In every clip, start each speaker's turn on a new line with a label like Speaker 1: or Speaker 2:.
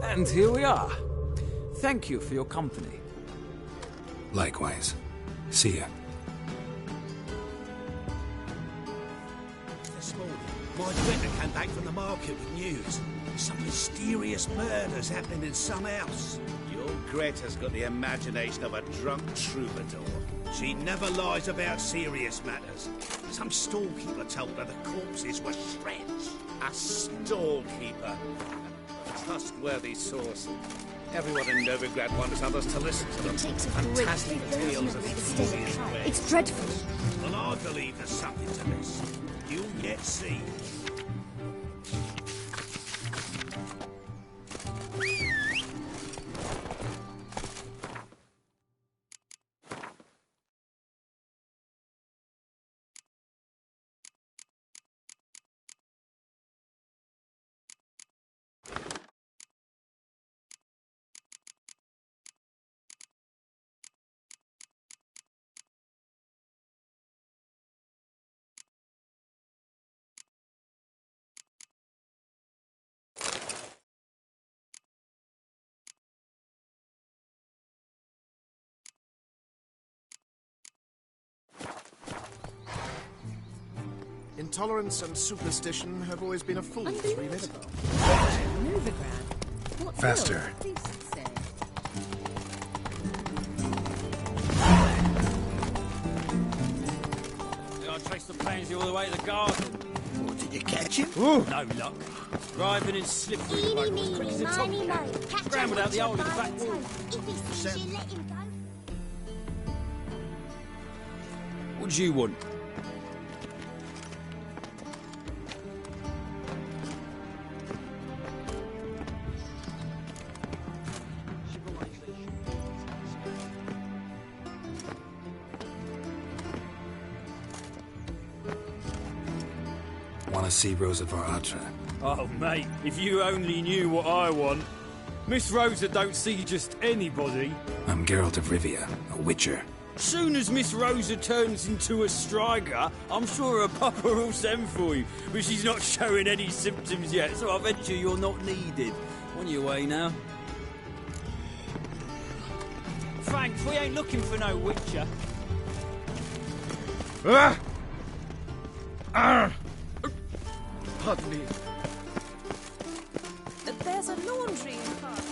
Speaker 1: And here we are. Thank you for your company.
Speaker 2: Likewise. See ya.
Speaker 3: This morning, my Twitter came back from the market with news. Some mysterious murders happening in some house. Your Greta's got the imagination of a drunk troubadour. She never lies about serious matters. Some storekeeper told her the corpses were shreds.
Speaker 4: A storekeeper. A trustworthy source. Everyone in Novigrad wants others to listen to them.
Speaker 5: It takes a
Speaker 4: Fantastic
Speaker 5: great
Speaker 4: tales of mysterious ways.
Speaker 5: It's dreadful.
Speaker 3: Well, I believe there's something to this. You'll yet see.
Speaker 6: Intolerance and superstition have always been a fool's remit.
Speaker 2: Faster.
Speaker 1: I traced the pansy all the way to the garden.
Speaker 3: What, did you catch him?
Speaker 1: Ooh. No luck. Driving in slippery road was quick as a top. Scrambled out the hole in the back wall. What do you want?
Speaker 2: Want to see Rosa Varatra?
Speaker 1: Oh, mate, if you only knew what I want. Miss Rosa don't see just anybody.
Speaker 2: I'm Geralt of Rivia, a witcher.
Speaker 1: Soon as Miss Rosa turns into a striker, I'm sure her papa will send for you. But she's not showing any symptoms yet, so I venture you're not needed. On your way now. Thanks, we ain't looking for no witcher.
Speaker 6: Pardon me.
Speaker 5: There's a laundry in front.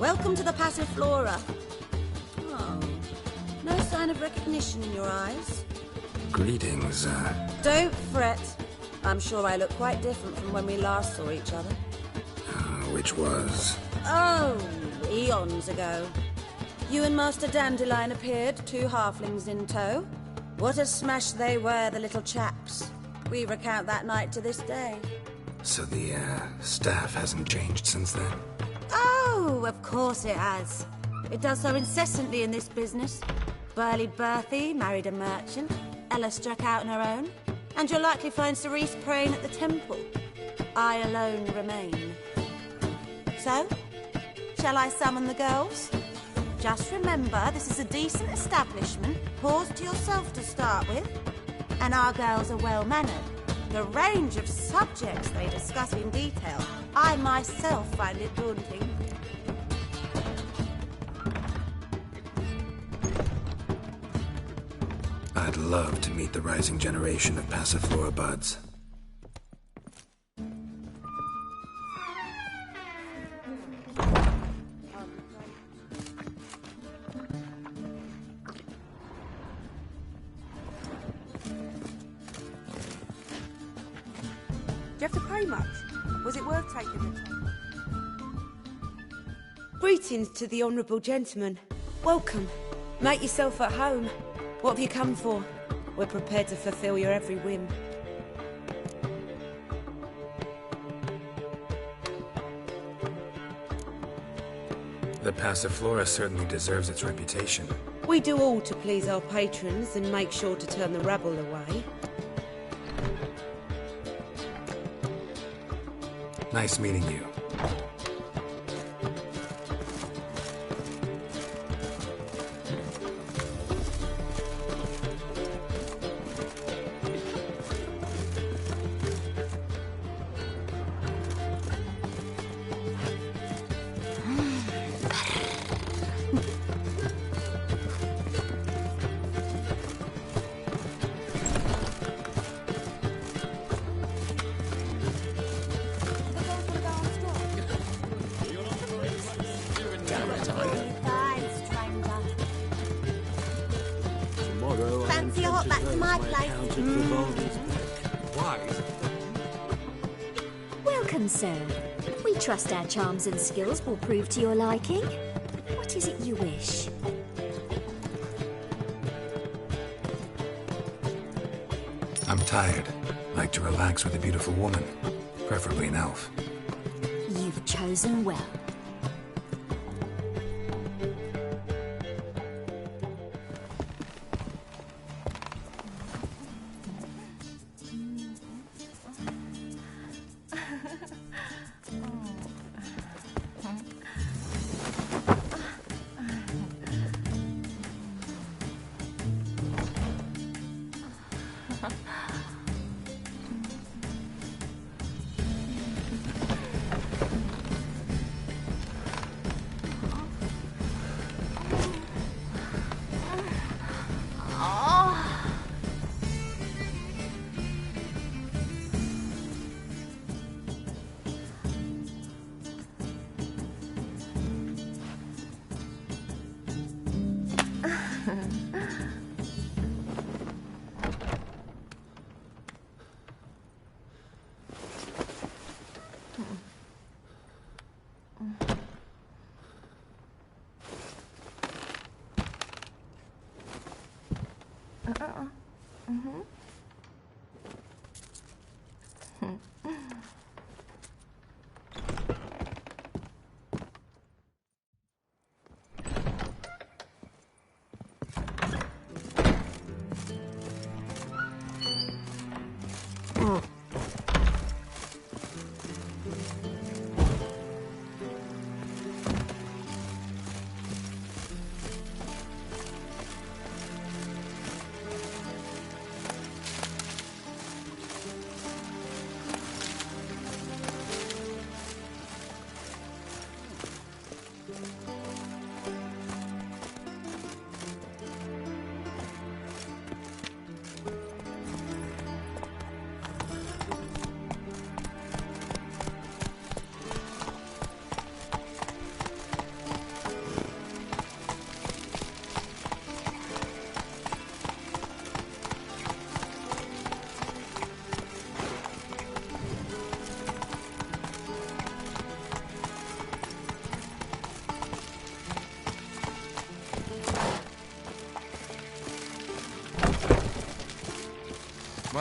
Speaker 7: Welcome to the Passiflora. Oh, no sign of recognition in your eyes.
Speaker 2: Greetings,
Speaker 7: Don't fret. I'm sure I look quite different from when we last saw each other.
Speaker 2: which was...
Speaker 7: Oh, eons ago. You and Master Dandelion appeared, 2 halflings in tow. What a smash they were, the little chaps. We recount that night to this day.
Speaker 2: So the, staff hasn't changed since then?
Speaker 7: Oh, of course it has. It does so incessantly in this business. Burly Berthy married a merchant. Ella struck out on her own. And you'll likely find Cerise praying at the temple. I alone remain. So, shall I summon the girls? Just remember, this is a decent establishment. Pause to yourself to start with. And our girls are well-mannered. The range of subjects they discuss in detail, I myself find it daunting.
Speaker 2: I'd love to meet the rising generation of Passiflora buds.
Speaker 8: Do you have to pay much? Was it worth taking the time?
Speaker 9: Greetings to the honourable gentleman. Welcome. Make yourself at home. What have you come for? We're prepared to fulfil your every whim.
Speaker 2: The Passiflora certainly deserves its reputation.
Speaker 9: We do all to please our patrons and make sure to turn the rabble away.
Speaker 2: Nice meeting you.
Speaker 7: Fancy a hot back to my place?
Speaker 10: Welcome, sir. We trust our charms and skills will prove to your liking. What is it you wish?
Speaker 2: I'm tired. Like to relax with a beautiful woman. Preferably an elf.
Speaker 10: You've chosen well.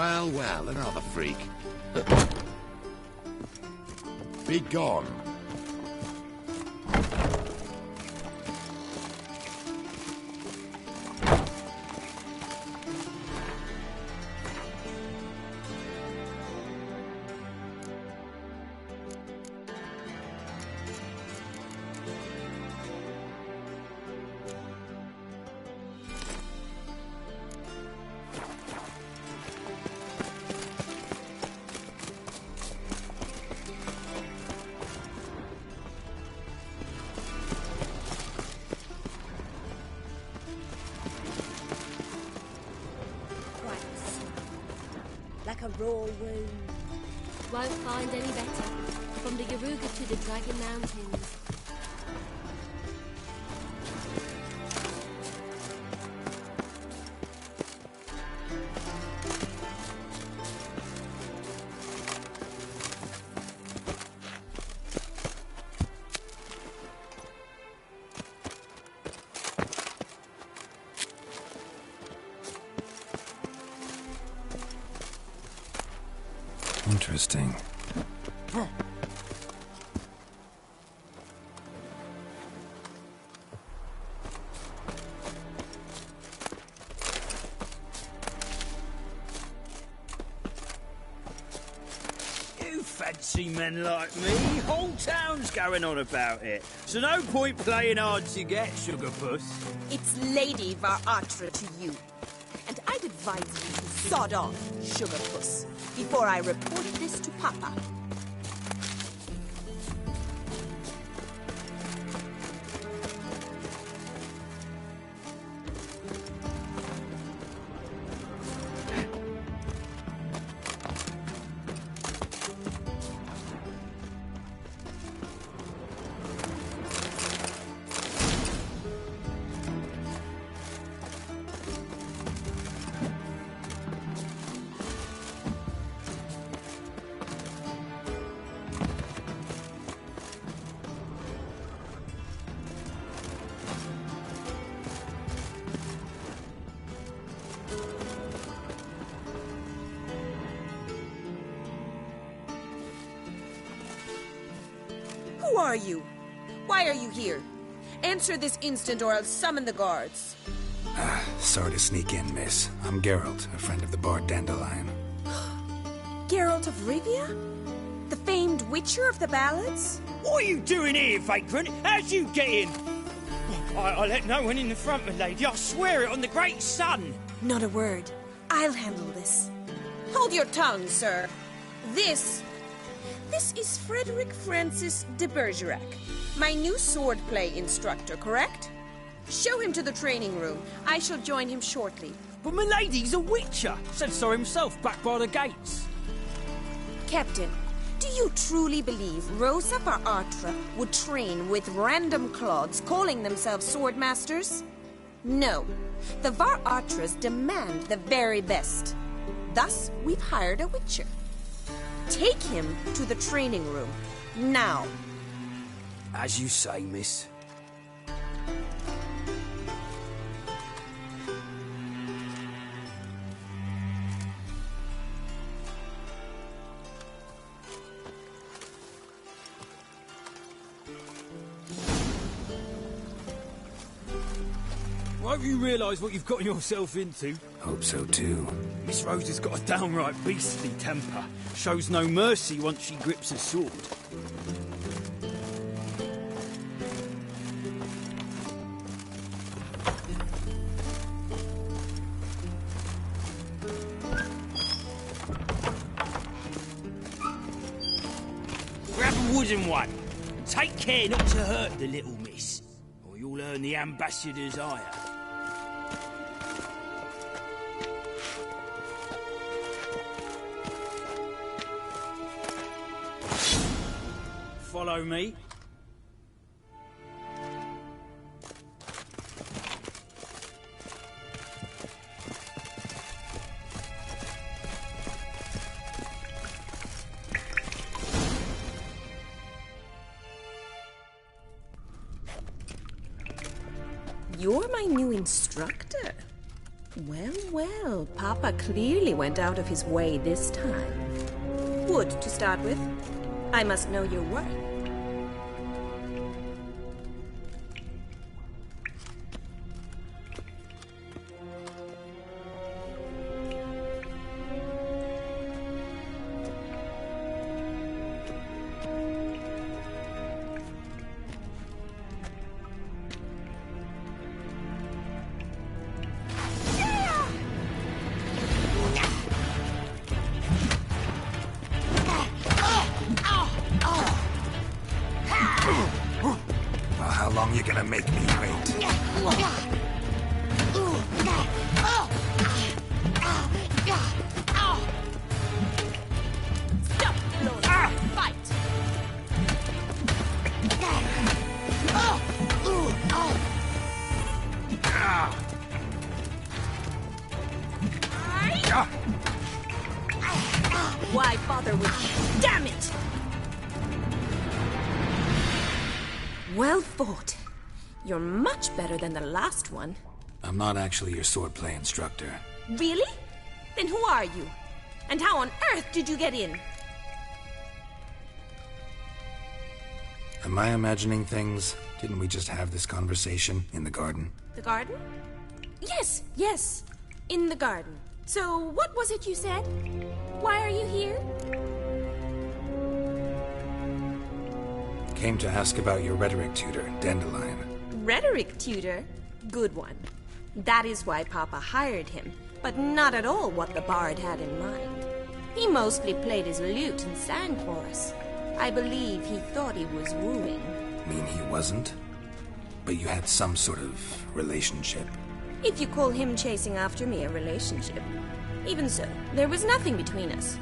Speaker 3: Well, well, another freak.
Speaker 6: Be gone.
Speaker 10: Like a raw wound. Won't find any better. From the Yaruga to the Dragon Mountains.
Speaker 2: Interesting.
Speaker 1: You fancy men like me? Whole town's going on about it. So no point playing hard to get, sugar puss.
Speaker 8: It's Lady Varatra to you. And I'd advise you to sod off, sugar puss, before I report this to Papa. Who are you? Why are you here? Answer this instant or I'll summon the guards.
Speaker 2: Sorry to sneak in, miss. I'm Geralt, a friend of the Bard Dandelion.
Speaker 8: Geralt of Rivia? The famed witcher of the ballads?
Speaker 1: What are you doing here, vagrant? How'd you get in? I let no one in the front, my lady. I swear it on the great sun.
Speaker 8: Not a word. I'll handle this. Hold your tongue, sir. This is Frederick Francis de Bergerac, my new swordplay instructor, correct? Show him to the training room. I shall join him shortly.
Speaker 1: But my lady's a witcher. Said so himself back by the gates.
Speaker 8: Captain, do you truly believe Rosa Varatra would train with random clods calling themselves swordmasters? No. The Varatras demand the very best. Thus, we've hired a witcher. Take him to the training room, now.
Speaker 1: As you say, miss. Won't you realise what you've gotten yourself into?
Speaker 2: Hope so, too.
Speaker 1: Miss Rosa's got a downright beastly temper. Shows no mercy once she grips a sword. Grab a wooden one. And take care not to hurt the little miss, or you'll earn the ambassador's ire. Follow me.
Speaker 8: You're my new instructor. Well, well, Papa clearly went out of his way this time. Wood, to start with. I must know your worth.
Speaker 2: How long you gonna make me wait?
Speaker 8: Stop, Lord! Fight! Why bother with... Damn it! Well fought. You're much better than the last one.
Speaker 2: I'm not actually your swordplay instructor.
Speaker 8: Really? Then who are you? And how on earth did you get in?
Speaker 2: Am I imagining things? Didn't we just have this conversation in the garden?
Speaker 8: The garden? Yes, yes. In the garden. So, what was it you said? Why are you here?
Speaker 2: Came to ask about your rhetoric tutor, Dandelion.
Speaker 8: Rhetoric tutor? Good one. That is why Papa hired him, but not at all what the bard had in mind. He mostly played his lute and sang for us. I believe he thought he was wooing.
Speaker 2: Mean he wasn't? But you had some sort of relationship.
Speaker 8: If you call him chasing after me a relationship. Even so, there was nothing between us.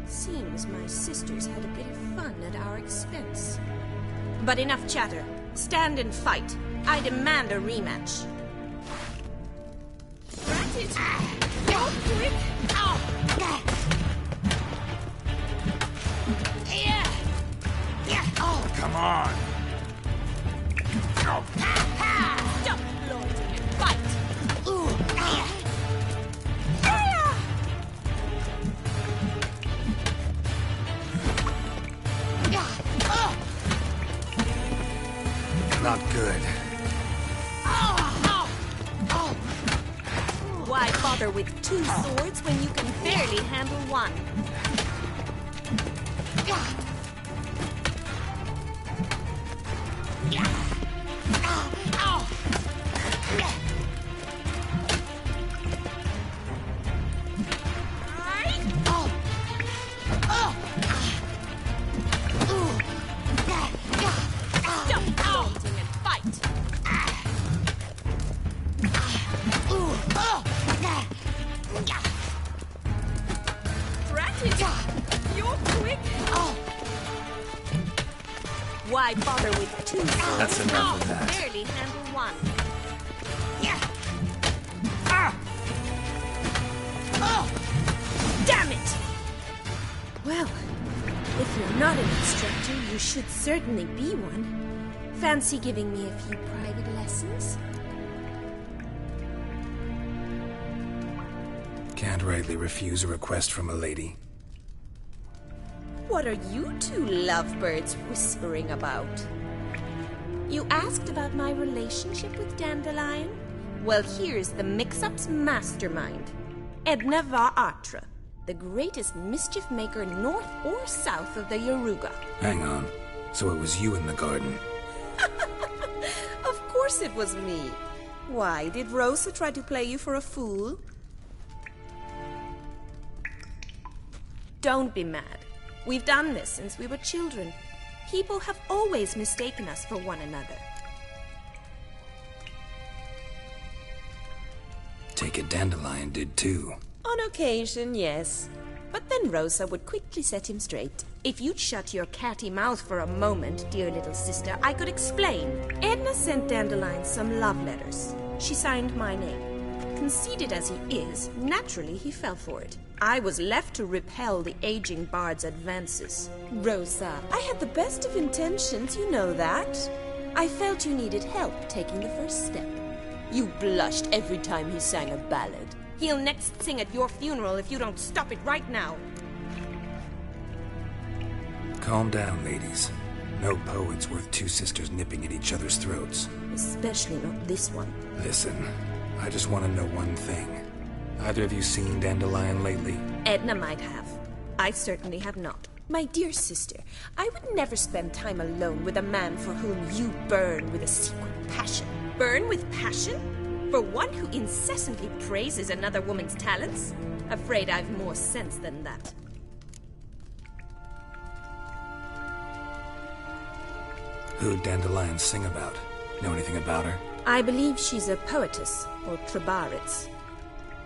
Speaker 8: Seems my sisters had a bit of fun at our expense. But enough chatter. Stand and fight. I demand a rematch. Rat it! Go quick!
Speaker 2: Come on!
Speaker 8: Stop loitering and fight!
Speaker 2: Not good.
Speaker 8: Why bother with two swords when you can barely handle one? Why bother with two swords?
Speaker 2: That's enough of that.
Speaker 8: Barely handle one. Damn it! Well, if you're not an instructor, you should certainly be one. Fancy giving me a few private lessons?
Speaker 2: Can't rightly refuse a request from a lady.
Speaker 8: What are you two lovebirds whispering about? You asked about my relationship with Dandelion? Well, here's the mix-up's mastermind. Edna Var-Atra, the greatest mischief maker north or south of the Yaruga.
Speaker 2: Hang on. So it was you in the garden?
Speaker 8: Of course it was me. Why, did Rosa try to play you for a fool? Don't be mad. We've done this since we were children. People have always mistaken us for one another.
Speaker 2: Take it Dandelion did too.
Speaker 8: On occasion, yes. But then Rosa would quickly set him straight. If you'd shut your catty mouth for a moment, dear little sister, I could explain. Edna sent Dandelion some love letters. She signed my name. Conceited as he is, naturally he fell for it. I was left to repel the aging bard's advances. Rosa, I had the best of intentions, you know that. I felt you needed help taking the first step. You blushed every time he sang a ballad. He'll next sing at your funeral if you don't stop it right now.
Speaker 2: Calm down, ladies. No poet's worth two sisters nipping at each other's throats.
Speaker 8: Especially not this one.
Speaker 2: Listen, I just want to know one thing. Either of you seen Dandelion lately?
Speaker 8: Edna might have. I certainly have not. My dear sister, I would never spend time alone with a man for whom you burn with a secret passion. Burn with passion? For one who incessantly praises another woman's talents? Afraid I've more sense than that.
Speaker 2: Who'd Dandelion sing about? Know anything about her?
Speaker 8: I believe she's a poetess, or trabaritz.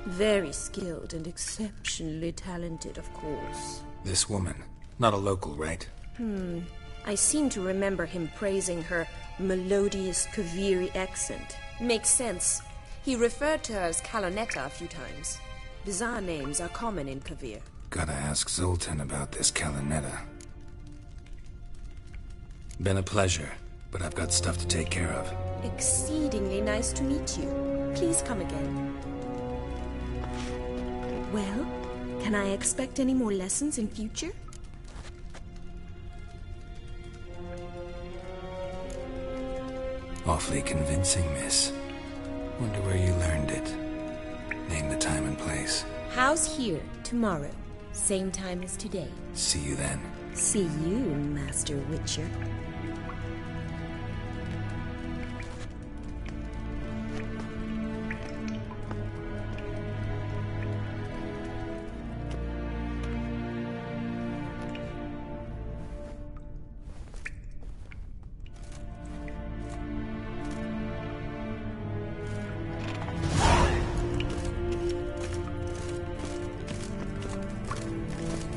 Speaker 8: Very skilled and exceptionally talented, of course.
Speaker 2: This woman. Not a local, right?
Speaker 8: I seem to remember him praising her melodious Kaviri accent. Makes sense. He referred to her as Kalonetta a few times. Bizarre names are common in Kavir.
Speaker 2: Gotta ask Zoltan about this Kalonetta. Been a pleasure, but I've got stuff to take care of.
Speaker 8: Exceedingly nice to meet you. Please come again. Well, can I expect any more lessons in future?
Speaker 2: Awfully convincing, miss. Wonder where you learned it. Name the time and place.
Speaker 8: House here, tomorrow. Same time as today.
Speaker 2: See you then.
Speaker 8: See you, Master Witcher.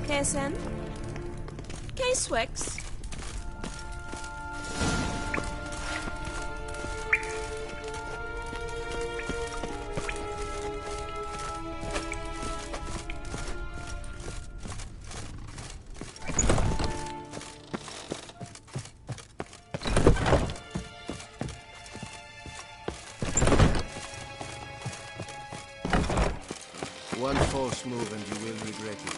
Speaker 8: KSN? K-Swex?
Speaker 6: One false move and you will regret it.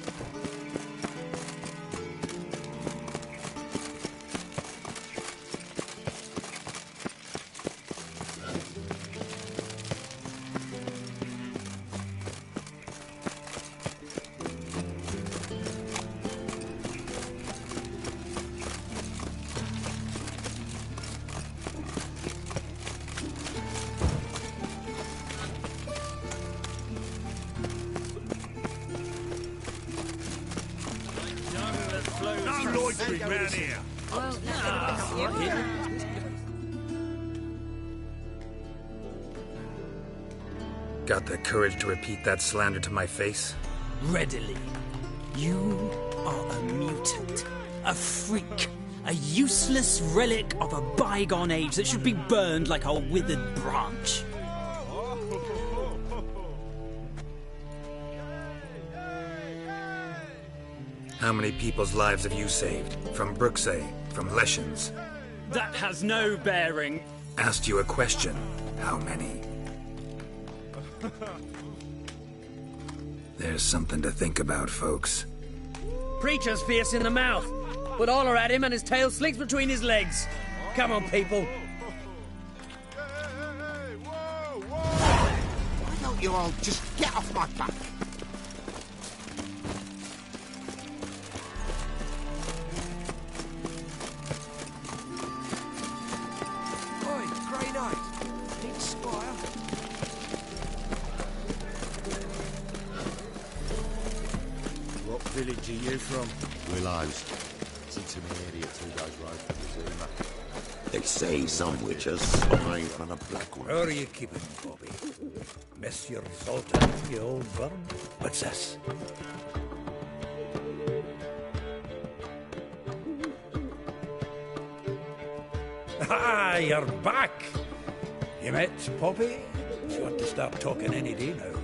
Speaker 2: Got the courage to repeat that slander to my face?
Speaker 1: Readily. You are a mutant, a freak, a useless relic of a bygone age that should be burned like a withered branch.
Speaker 2: How many people's lives have you saved? From Bruxay, from Leshens?
Speaker 1: That has no bearing.
Speaker 2: Asked you a question. How many? There's something to think about, folks.
Speaker 11: Preacher's fierce in the mouth, but all are at him and his tail slinks between his legs. Come on, people.
Speaker 6: Why don't you all just get off my back?
Speaker 3: Oi, Grey Knight. Need Spire?
Speaker 12: What village are you from?
Speaker 13: Willows. It's into the area 2 days road from the Zuma.
Speaker 14: They say some witches spy on a black one.
Speaker 3: Where are you keeping him, Bobby? Monsieur Zoltan, you old burn? What's this? Ah, you're back! You met Poppy? She want to start talking any day now.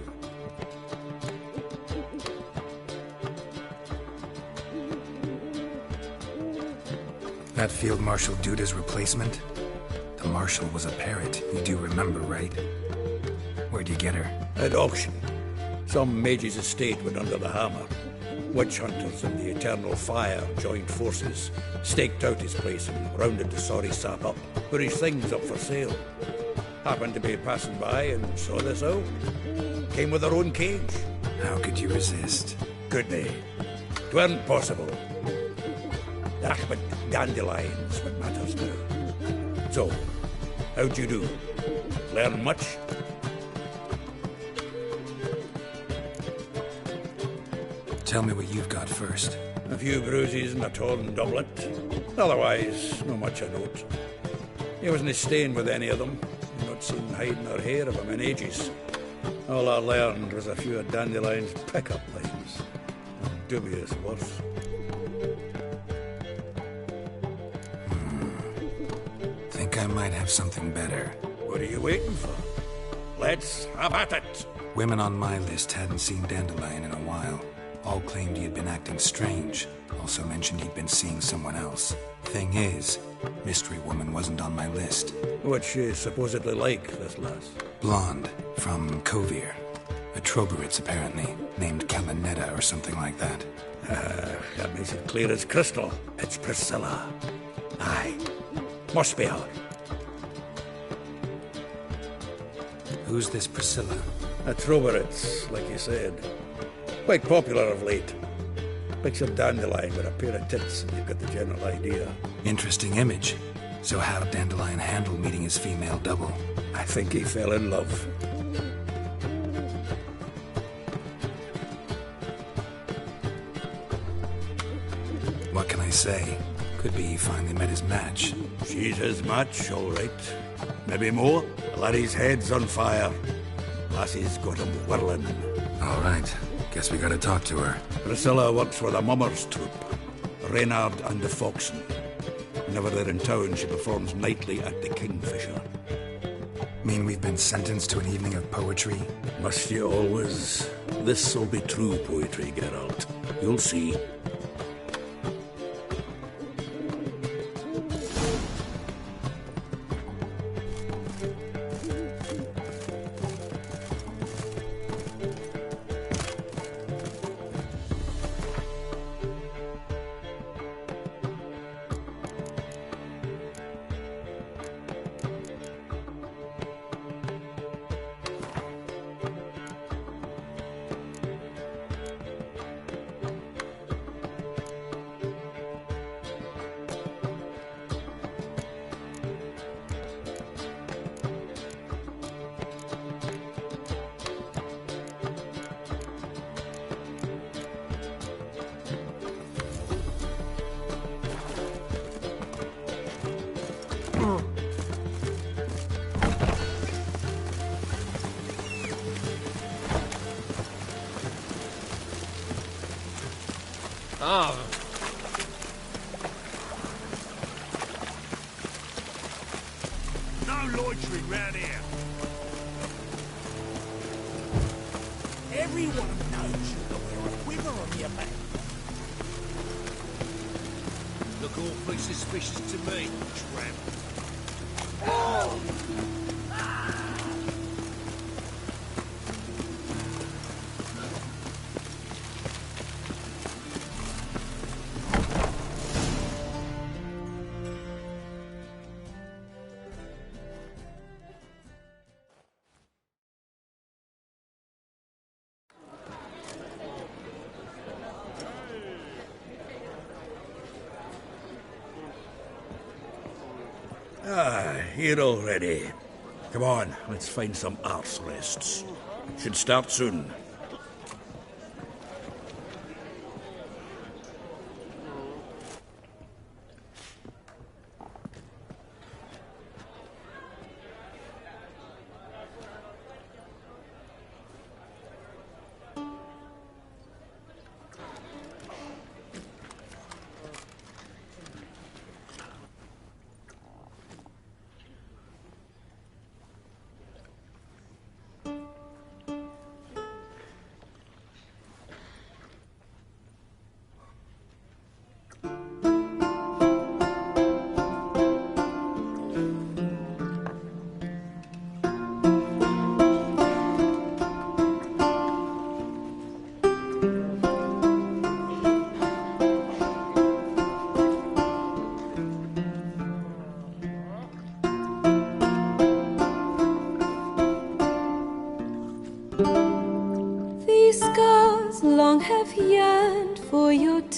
Speaker 2: That Field Marshal Duda's replacement? The Marshal was a parrot, you do remember, right? Where'd you get her?
Speaker 12: At auction. Some mage's estate went under the hammer. Witch hunters and the Eternal Fire joined forces, staked out his place and rounded the sorry sap up, put his things up for sale. Happened to be passing by and saw this out. Came with her own cage.
Speaker 2: How could you resist?
Speaker 12: Could they? 'Tweren't possible. But dandelions what matters now. So, how'd you do? Learn much?
Speaker 2: Tell me what you've got first.
Speaker 12: A few bruises and a torn doublet. Otherwise, no much a note. He wasn't staying with any of them. Not seen hiding or hair of him in ages. All I learned was a few of Dandelion's pick-up lines. Dubious worth.
Speaker 2: Think I might have something better.
Speaker 12: What are you waiting for? Let's have at it!
Speaker 2: Women on my list hadn't seen Dandelion in a while. All claimed he had been acting strange. Also mentioned he'd been seeing someone else. Thing is, Mystery Woman wasn't on my list.
Speaker 12: What's she supposedly like, this lass?
Speaker 2: Blonde, from Kovir. A Troberitz, apparently, named Kalinetta or something like that.
Speaker 12: That makes it clear as crystal. It's Priscilla. Aye. Must be her.
Speaker 2: Who's this Priscilla?
Speaker 12: A Troberitz, like you said. Quite popular of late. Picture Dandelion with a pair of tits and you've got the general idea.
Speaker 2: Interesting image. So how'd Dandelion handle meeting his female double?
Speaker 12: I think he fell in love.
Speaker 2: What can I say? Could be he finally met his match.
Speaker 12: She's his match, all right. Maybe more. Larry's head's on fire. Lassie's got him whirling.
Speaker 2: All right. Guess we gotta talk to her.
Speaker 12: Priscilla works for the Mummers troupe. Reynard and the Foxen. Whenever they're in town, she performs nightly at the Kingfisher.
Speaker 2: Mean we've been sentenced to an evening of poetry?
Speaker 12: Must you always? This'll be true poetry, Geralt. You'll see.
Speaker 3: No loitering round here. Everyone knows you've got a quiver on your back. Look awfully suspicious to me, tramp.
Speaker 12: Here already. Come on, let's find some arse rests. Should start soon.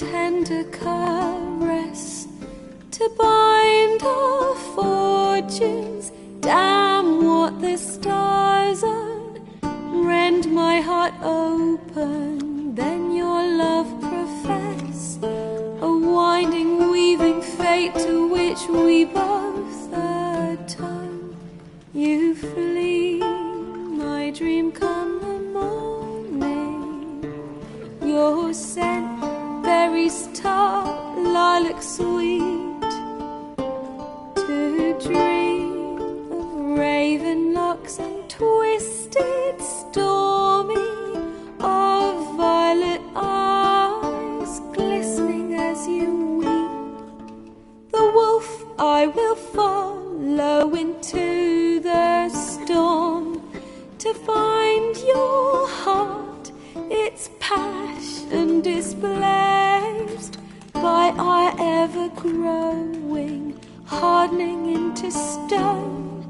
Speaker 15: tender caress to bind our fortunes. Damn what the stars are, rend my heart open, then your love profess, a winding, weaving fate to which we both atone. You flee, my dream come the morning, your scent, berries tart, lilac sweet, to dream of raven locks and twisted stormy, of violet eyes glistening as you weep. The wolf I will follow into the storm, to find your heart, its passion displaced by our ever-growing, hardening into stone,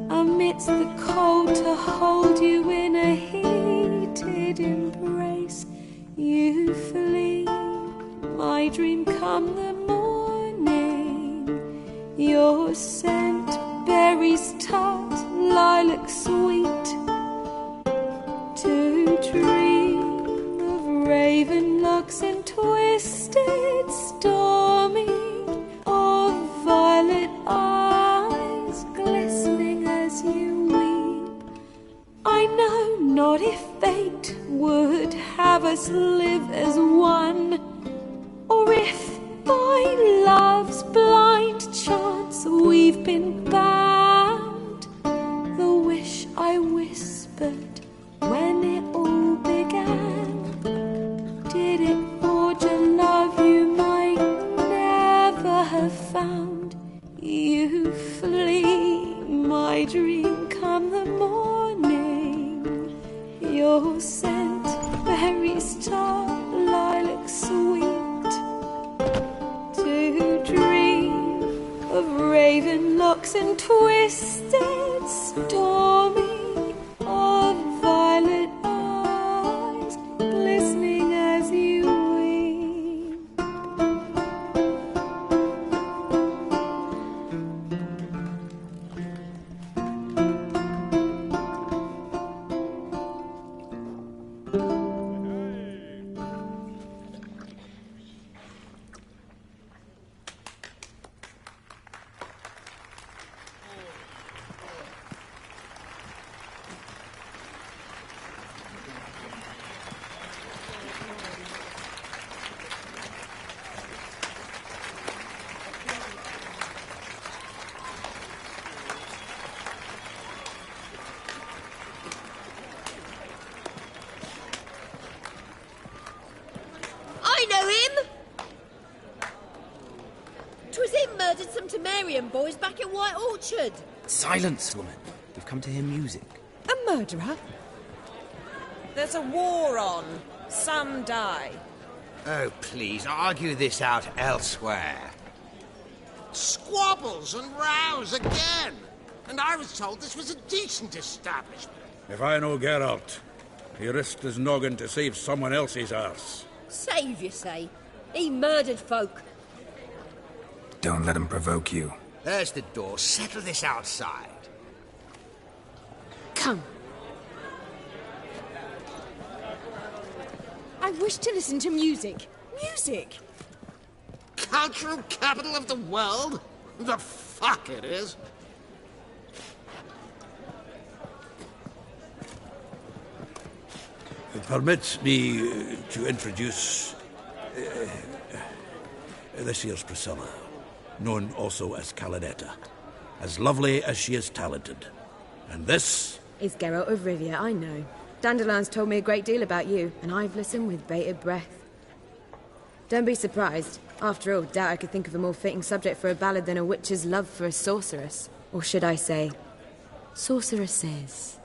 Speaker 15: amidst the cold to hold you in a heated embrace. You flee, my dream come the morning, your scent, berries tart, lilac sweet, to dream of raven locks and twisted stormy, of violet eyes glistening as you weep. I know not if fate would have us live as one, or if by love's blind chance we've been bound. The wish I whispered when it all began, did it forge a love you might never have found? You flee, my dream come the morning, your scent, berries tart, lilac sweet, to dream of raven locks and twisted stormy, of violet eyes glistening as you weep.
Speaker 16: I know him! 'Twas him murdered some Temerian boys back in White Orchard.
Speaker 1: Silence, woman. We've come to hear music.
Speaker 8: A murderer? There's a war on. Some die.
Speaker 3: Oh, please, argue this out elsewhere.
Speaker 6: Squabbles and rows again! And I was told this was a decent establishment.
Speaker 12: If I know Geralt, he risked his noggin to save someone else's arse.
Speaker 16: Save, you say? He murdered folk.
Speaker 2: Don't let him provoke you.
Speaker 3: There's the door. Settle this outside.
Speaker 9: Come. I wish to listen to music. Music!
Speaker 6: Cultural capital of the world? The fuck it is.
Speaker 12: Permit me to introduce this here's Priscilla, known also as Calinetta, as lovely as she is talented. And this
Speaker 9: is Geralt of Rivia, I know. Dandelion's told me a great deal about you, and I've listened with bated breath. Don't be surprised. After all, doubt I could think of a more fitting subject for a ballad than a witch's love for a sorceress. Or should I say, sorceresses.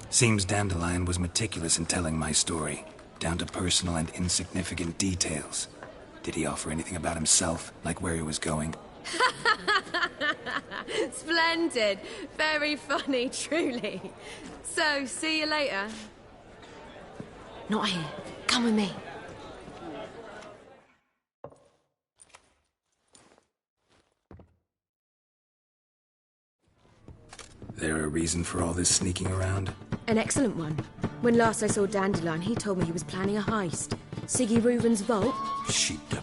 Speaker 2: Seems Dandelion was meticulous in telling my story, down to personal and insignificant details. Did he offer anything about himself, like where he was going?
Speaker 9: Splendid. Very funny, truly. So, see you later. Not here. Come with me.
Speaker 2: There a reason for all this sneaking around?
Speaker 9: An excellent one. When last I saw Dandelion, he told me he was planning a heist. Siggy Reuben's vault.
Speaker 2: Sheepdom.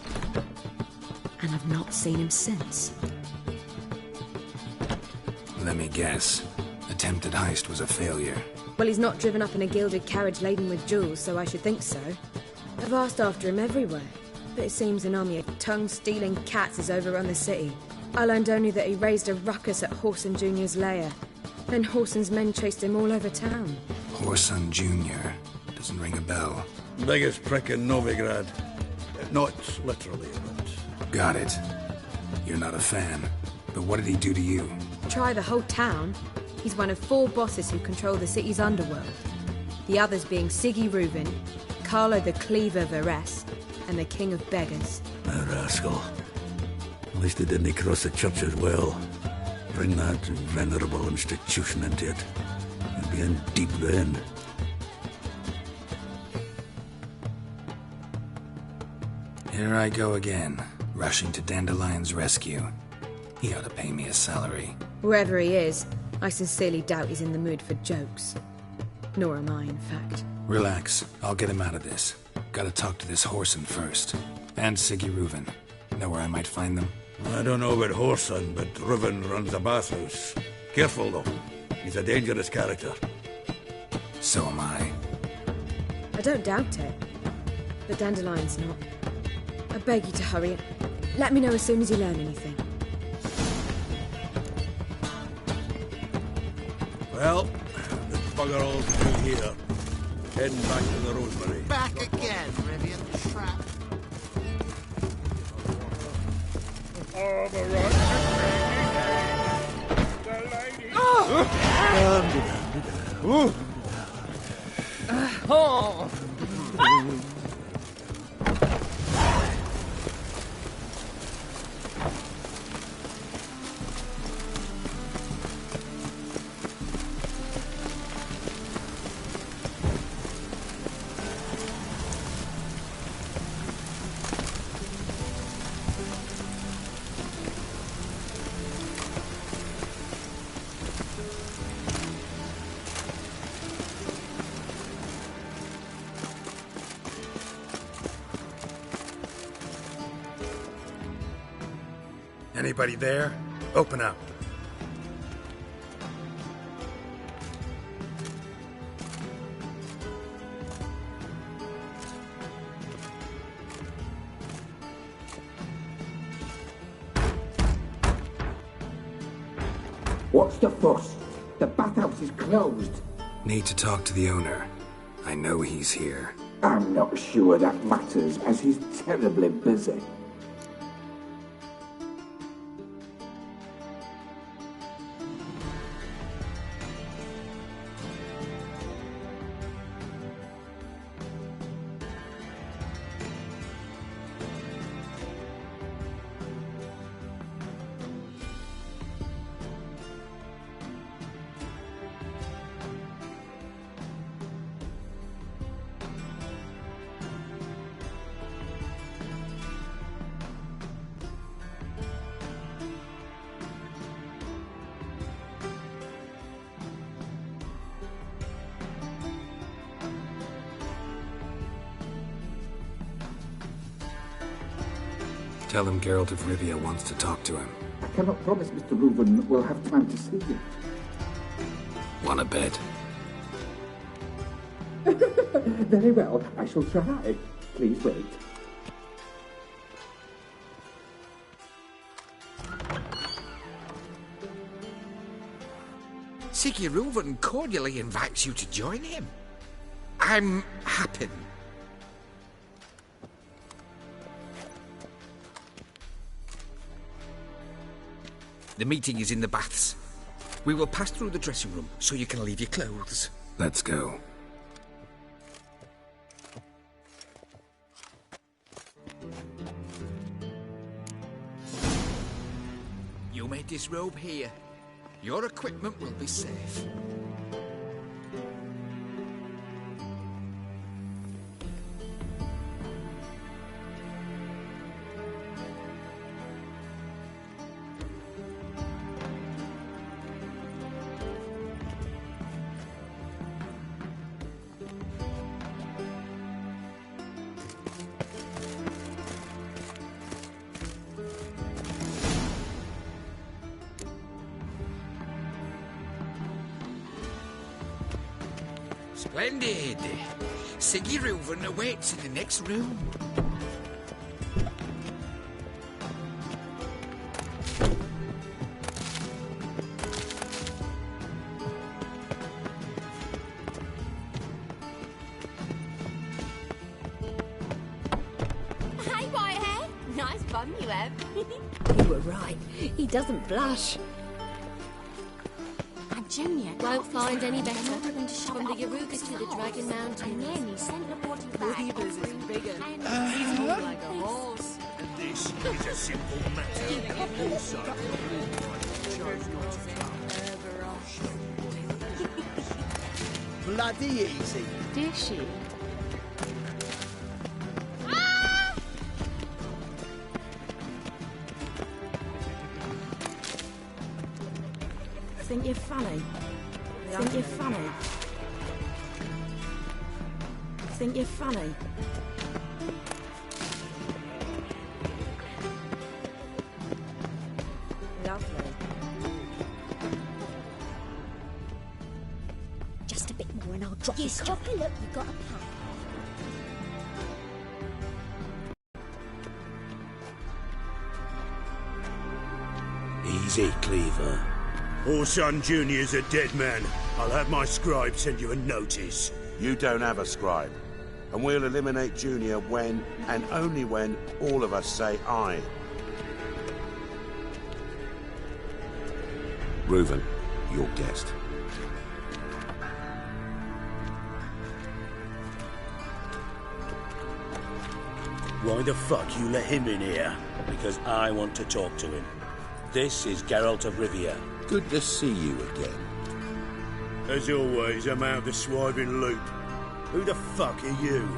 Speaker 9: And I've not seen him since.
Speaker 2: Let me guess. Attempted heist was a failure.
Speaker 9: Well, he's not driven up in a gilded carriage laden with jewels, so I should think so. I've asked after him everywhere, but it seems an army of tongue-stealing cats has overrun the city. I learned only that he raised a ruckus at Horson Jr.'s lair. Then Horson's men chased him all over town.
Speaker 2: Horson Jr. Doesn't ring a bell.
Speaker 12: Biggest prick in Novigrad. Not literally, but...
Speaker 2: Got it. You're not a fan. But what did he do to you?
Speaker 9: Try the whole town. He's one of 4 bosses who control the city's underworld. The others being Siggy Reuben, Carlo the Cleaver Varese, and the King of Beggars.
Speaker 12: A rascal. At least he didn't cross the church as well. Bring that venerable institution into it. You'd be in deep then.
Speaker 2: Here I go again, rushing to Dandelion's rescue. He ought to pay me a salary.
Speaker 9: Wherever he is, I sincerely doubt he's in the mood for jokes. Nor am I, in fact.
Speaker 2: Relax. I'll get him out of this. Gotta talk to this Horson first. And Siggy Reuben. Know where I might find them?
Speaker 12: I don't know about Horson, but Reuben runs a bathhouse. Careful, though. He's a dangerous character.
Speaker 2: So am I.
Speaker 9: I don't doubt it. But Dandelion's not. I beg you to hurry. Let me know as soon as you learn anything.
Speaker 12: Well, the bugger all to do here. Heading back to the Rosemary.
Speaker 6: Back again, Rivian Trap.
Speaker 12: Oh, the right.
Speaker 11: Oh!
Speaker 2: Anybody there? Open up.
Speaker 17: What's the fuss? The bathhouse is closed.
Speaker 2: Need to talk to the owner. I know he's here.
Speaker 17: I'm not sure that matters, as he's terribly busy.
Speaker 2: Tell him Geralt of Rivia wants to talk to him.
Speaker 17: I cannot promise Mr. Reuben will have time to see you.
Speaker 2: Wanna bet?
Speaker 17: Very well, I shall try. Please wait.
Speaker 6: Siggy Reuben cordially invites you to join him. I'm happy. The meeting is in the baths. We will pass through the dressing room so you can leave your clothes.
Speaker 2: Let's go.
Speaker 6: You may disrobe here. Your equipment will be safe. Splendid. Siggy Reuven awaits in the next room.
Speaker 10: Hey, Whitehead. Nice bum you have. You were right. He doesn't blush.
Speaker 16: Junior
Speaker 10: Won't find any better than to shove from the Yarugas to the Dragon Mountain.
Speaker 16: And then he sent reporting back.
Speaker 11: Weavers is bigger. He's more like a horse.
Speaker 3: This is a simple matter. Also, chose not to come.
Speaker 11: Bloody easy.
Speaker 10: Did she?
Speaker 9: Think you're funny? Think you're funny? Think you're funny? Lovely.
Speaker 10: Just a bit more and I'll drop you. Stop it, look, you've got a pup.
Speaker 3: Easy, Cleaver. Orson Jr.'s a dead man. I'll have my scribe send you a notice.
Speaker 13: You don't have a scribe. And we'll eliminate Junior when, and only when, all of us say aye. Reuven, your guest.
Speaker 3: Why the fuck you let him in here? Because I want to talk to him. This is Geralt of Rivia.
Speaker 13: Good to see you again.
Speaker 3: As always, I'm out of the swiving loop. Who the fuck are you?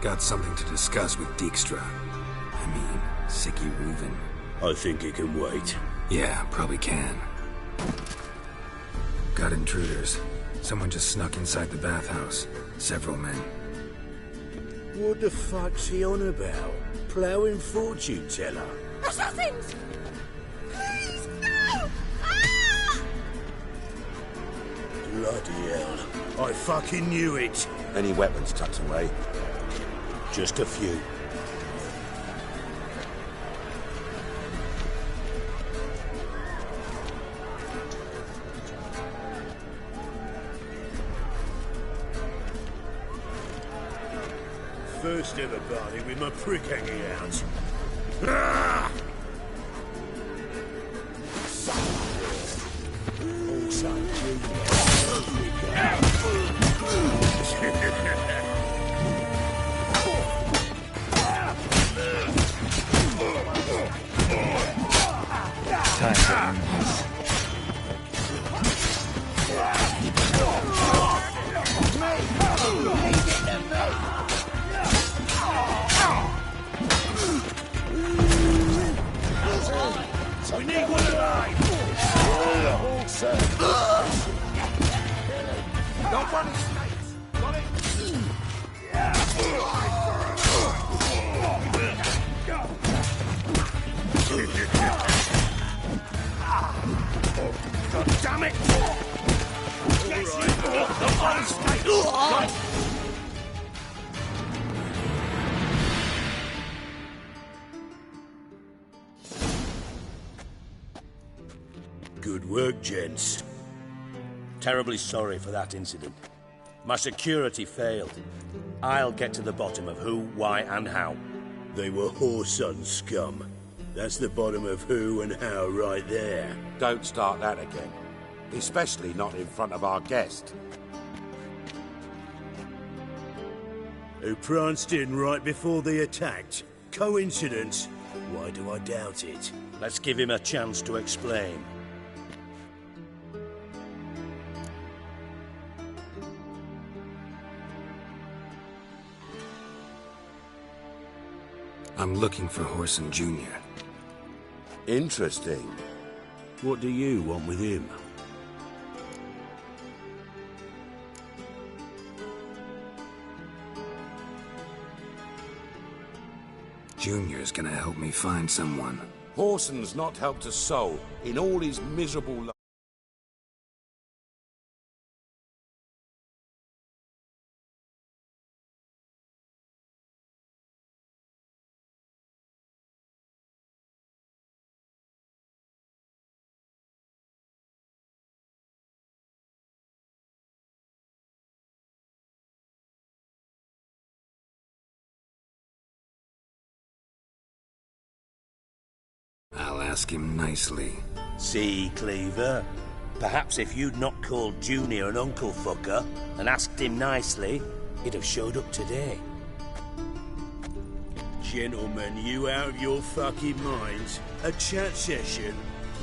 Speaker 2: Got something to discuss with Dijkstra. I mean, Siggy Reuven.
Speaker 3: I think it can wait.
Speaker 2: Yeah, probably can. Got intruders. Someone just snuck inside the bathhouse. Several men.
Speaker 3: What the fuck's he on about? Ploughing fortune teller?
Speaker 16: Assassins! Please, no! Ah!
Speaker 3: Bloody hell. I fucking knew it.
Speaker 13: Any weapons tucked away?
Speaker 3: Just a few. First ever party with my prick hanging out. Ah!
Speaker 2: Time to end this.
Speaker 3: We need one alive!
Speaker 13: Don't run his face! Got it?
Speaker 3: God damn it! Don't run his face! Got it? Good work, gents. Terribly sorry for that incident. My security failed. I'll get to the bottom of who, why, and how. They were whoreson scum. That's the bottom of who and how right there.
Speaker 13: Don't start that again. Especially not in front of our guest.
Speaker 3: who pranced in right before they attacked. Coincidence? Why do I doubt it?
Speaker 18: Let's give him a chance to explain.
Speaker 2: I'm looking for Horson Jr.
Speaker 13: Interesting.
Speaker 3: What do you want with him?
Speaker 2: Junior's gonna help me find someone.
Speaker 13: Horson's not helped a soul in all his miserable life.
Speaker 2: I'll ask him nicely.
Speaker 18: See, Cleaver? Perhaps if you'd not called Junior an uncle fucker and asked him nicely, he'd have showed up today.
Speaker 3: Gentlemen, you out of your fucking minds? A chat session?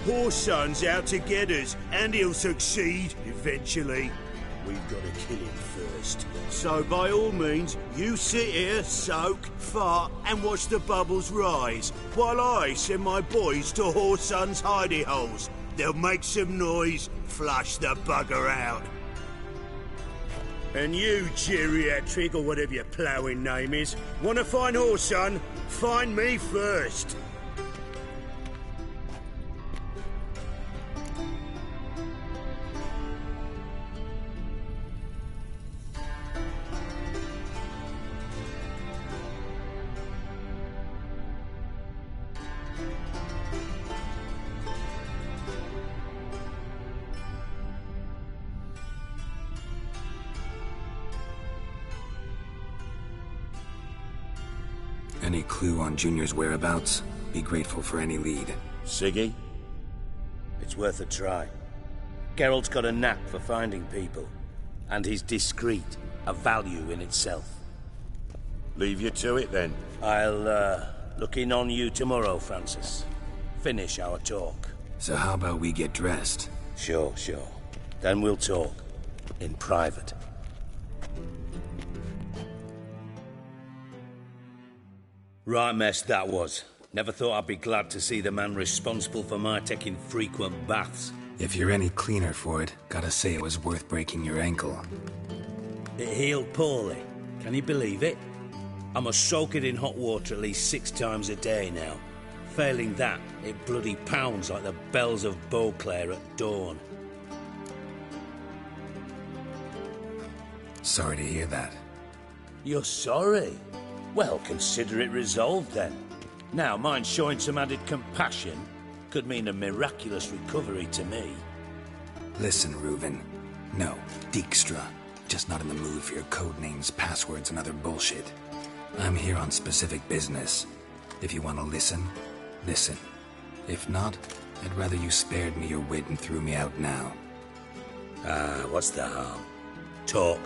Speaker 3: Horson's out to get us, and he'll succeed eventually. We've got to kill him first. So by all means, you sit here, soak, fart, and watch the bubbles rise, while I send my boys to Horson's hidey holes. They'll make some noise, flush the bugger out. And you, geriatric, or whatever your ploughing name is, want to find Horson? Find me first.
Speaker 2: Any clue on Junior's whereabouts? Be grateful for any lead.
Speaker 18: Siggy? It's worth a try. Geralt's got a knack for finding people. And he's discreet, a value in itself.
Speaker 13: Leave you to it, then.
Speaker 18: I'll, look in on you tomorrow, Francis. Finish our talk.
Speaker 2: So how about we get dressed?
Speaker 18: Sure. Then we'll talk. In private. Right mess that was. Never thought I'd be glad to see the man responsible for my taking frequent baths.
Speaker 2: If you're any cleaner for it, gotta say it was worth breaking your ankle.
Speaker 18: It healed poorly. Can you believe it? I must soak it in hot water at least 6 times a day now. Failing that, it bloody pounds like the bells of Beauclair at dawn.
Speaker 2: Sorry to hear that.
Speaker 18: You're sorry? Well, consider it resolved then. Now, mind showing some added compassion could mean a miraculous recovery to me.
Speaker 2: Listen, Reuven. No, Dijkstra. Just not in the mood for your code names, passwords, and other bullshit. I'm here on specific business. If you want to listen, listen. If not, I'd rather you spared me your wit and threw me out now.
Speaker 18: What's the harm? Talk.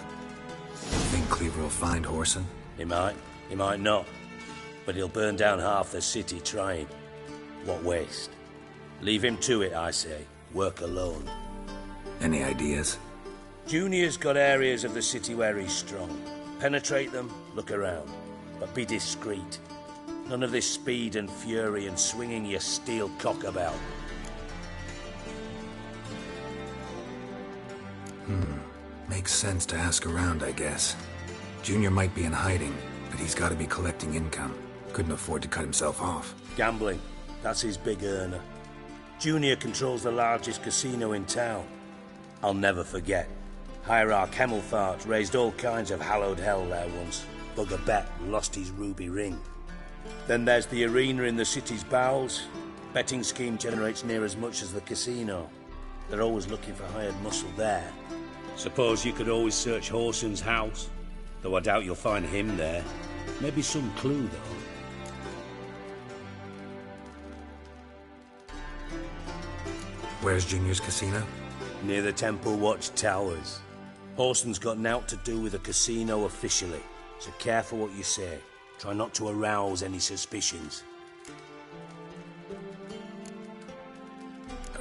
Speaker 2: Think Cleaver will find Horson?
Speaker 18: He might not. But he'll burn down half the city trying. What waste? Leave him to it, I say. Work alone.
Speaker 2: Any ideas?
Speaker 18: Junior's got areas of the city where he's strong. Penetrate them, look around. But be discreet. None of this speed and fury and swinging your steel cock about.
Speaker 2: Makes sense to ask around, I guess. Junior might be in hiding, but he's got to be collecting income. Couldn't afford to cut himself off.
Speaker 18: Gambling. That's his big earner. Junior controls the largest casino in town. I'll never forget. Hierarch Hemmelfart raised all kinds of hallowed hell there once. Bugger bet lost his ruby ring. Then there's the arena in the city's bowels. Betting scheme generates near as much as the casino. They're always looking for hired muscle there. Suppose you could always search Horson's house. Though I doubt you'll find him there. Maybe some clue, though.
Speaker 2: Where's Junior's casino?
Speaker 18: Near the Temple Watch Towers. Horson's got naught to do with the casino officially. So careful what you say. Try not to arouse any suspicions.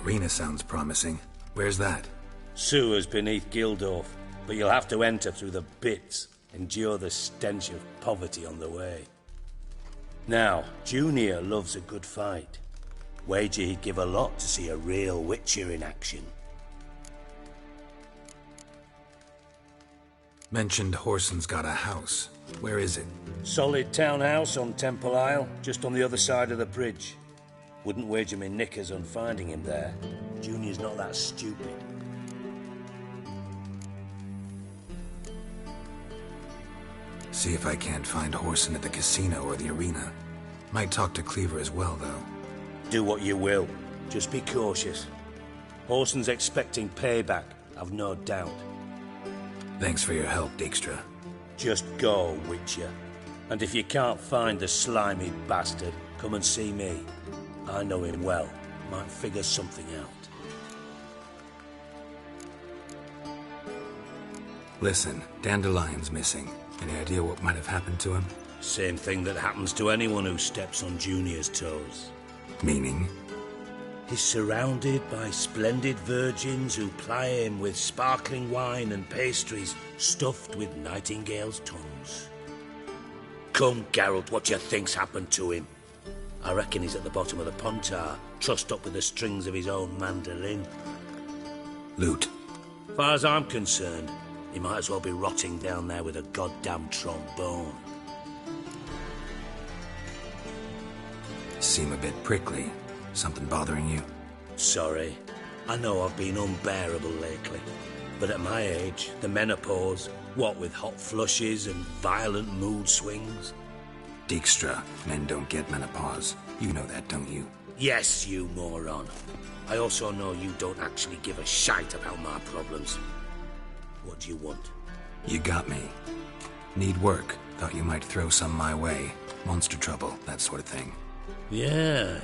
Speaker 2: Arena sounds promising. Where's that?
Speaker 18: Sewers beneath Gildorf, but you'll have to enter through the pits, endure the stench of poverty on the way. Now, Junior loves a good fight. Wager he'd give a lot to see a real Witcher in action.
Speaker 2: Mentioned Whoreson's got a house. Where is it?
Speaker 18: Solid townhouse on Temple Isle, just on the other side of the bridge. Wouldn't wager me knickers on finding him there. Junior's not that stupid.
Speaker 2: See if I can't find Whoreson at the casino or the arena. Might talk to Cleaver as well, though.
Speaker 18: Do what you will. Just be cautious. Whoreson's expecting payback, I've no doubt.
Speaker 2: Thanks for your help, Dijkstra.
Speaker 18: Just go, Witcher. And if you can't find the slimy bastard, come and see me. I know him well. Might figure something out.
Speaker 2: Listen, Dandelion's missing. Any idea what might have happened to him?
Speaker 18: Same thing that happens to anyone who steps on Junior's toes.
Speaker 2: Meaning?
Speaker 18: He's surrounded by splendid virgins who ply him with sparkling wine and pastries stuffed with nightingales' tongues. Come, Geralt, what do you think's happened to him? I reckon he's at the bottom of the Pontar, trussed up with the strings of his own mandolin.
Speaker 2: Loot.
Speaker 18: Far as I'm concerned, he might as well be rotting down there with a goddamn trombone.
Speaker 2: Seem a bit prickly. Something bothering you?
Speaker 18: Sorry. I know I've been unbearable lately. But at my age, the menopause, what with hot flushes and violent mood swings.
Speaker 2: Dijkstra, men don't get menopause. You know that, don't you?
Speaker 18: Yes, you moron. I also know you don't actually give a shite about my problems. What do you want?
Speaker 2: You got me. Need work. Thought you might throw some my way. Monster trouble, that sort of thing.
Speaker 18: Yeah.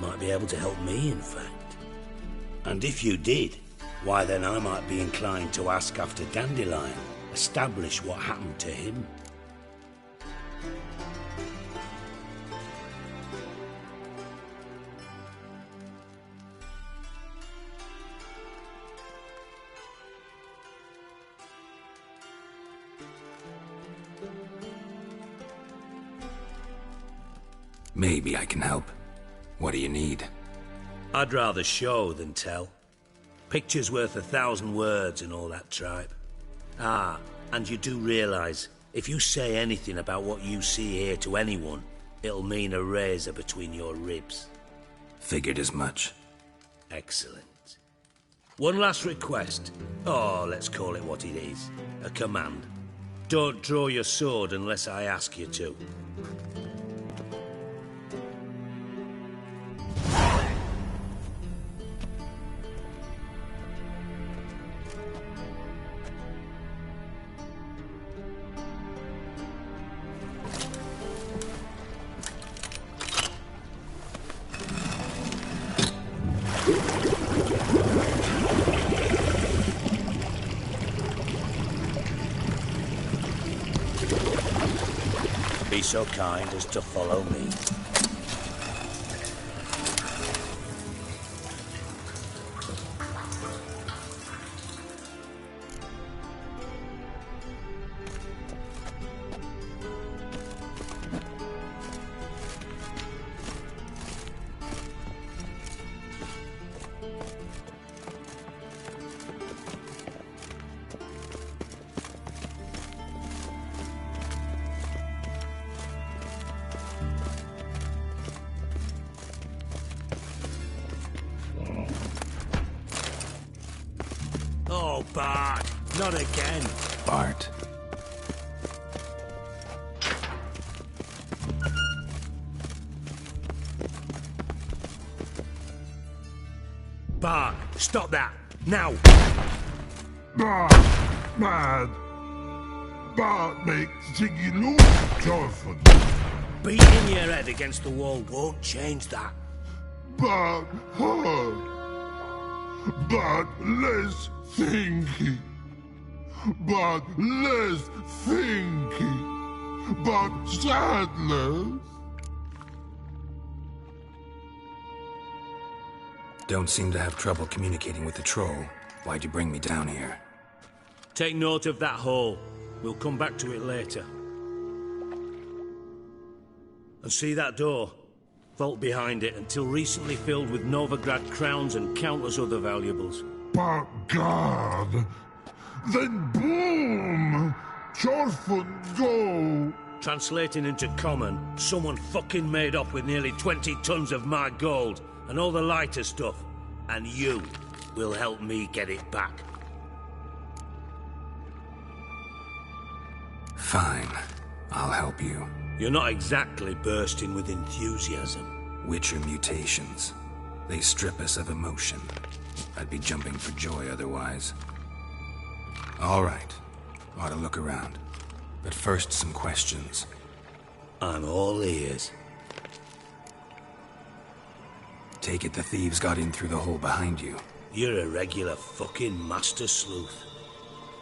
Speaker 18: Might be able to help me, in fact. And if you did, why then I might be inclined to ask after Dandelion, establish what happened to him.
Speaker 2: Maybe I can help. What do you need?
Speaker 18: I'd rather show than tell. Picture's worth 1,000 words and all that tripe. Ah, and you do realise, if you say anything about what you see here to anyone, it'll mean a razor between your ribs.
Speaker 2: Figured as much.
Speaker 18: Excellent. One last request. Oh, let's call it what it is. A command. Don't draw your sword unless I ask you to. Be so kind as to follow me. Oh, Bart, not again.
Speaker 2: Bart.
Speaker 18: Bart, stop that, now!
Speaker 19: Bart, mad. Bart makes Ziggy Lou joyful.
Speaker 18: Beating your head against the wall won't change that.
Speaker 19: Bart hard. But less thinky. but less thinking, but sadness.
Speaker 2: Don't seem to have trouble communicating with the troll. Why'd you bring me down here?
Speaker 18: Take note of that hole. We'll come back to it later. And see that door? Vault behind it, until recently filled with Novigrad crowns and countless other valuables.
Speaker 19: But God, then boom! Chorfun go!
Speaker 18: Translating into common, someone fucking made off with nearly 20 tons of my gold, and all the lighter stuff. And you will help me get it back.
Speaker 2: Fine. I'll help you.
Speaker 18: You're not exactly bursting with enthusiasm.
Speaker 2: Witcher mutations. They strip us of emotion. I'd be jumping for joy otherwise. All right. Ought to look around. But first, some questions.
Speaker 18: I'm all ears.
Speaker 2: Take it the thieves got in through the hole behind you.
Speaker 18: You're a regular fucking master sleuth.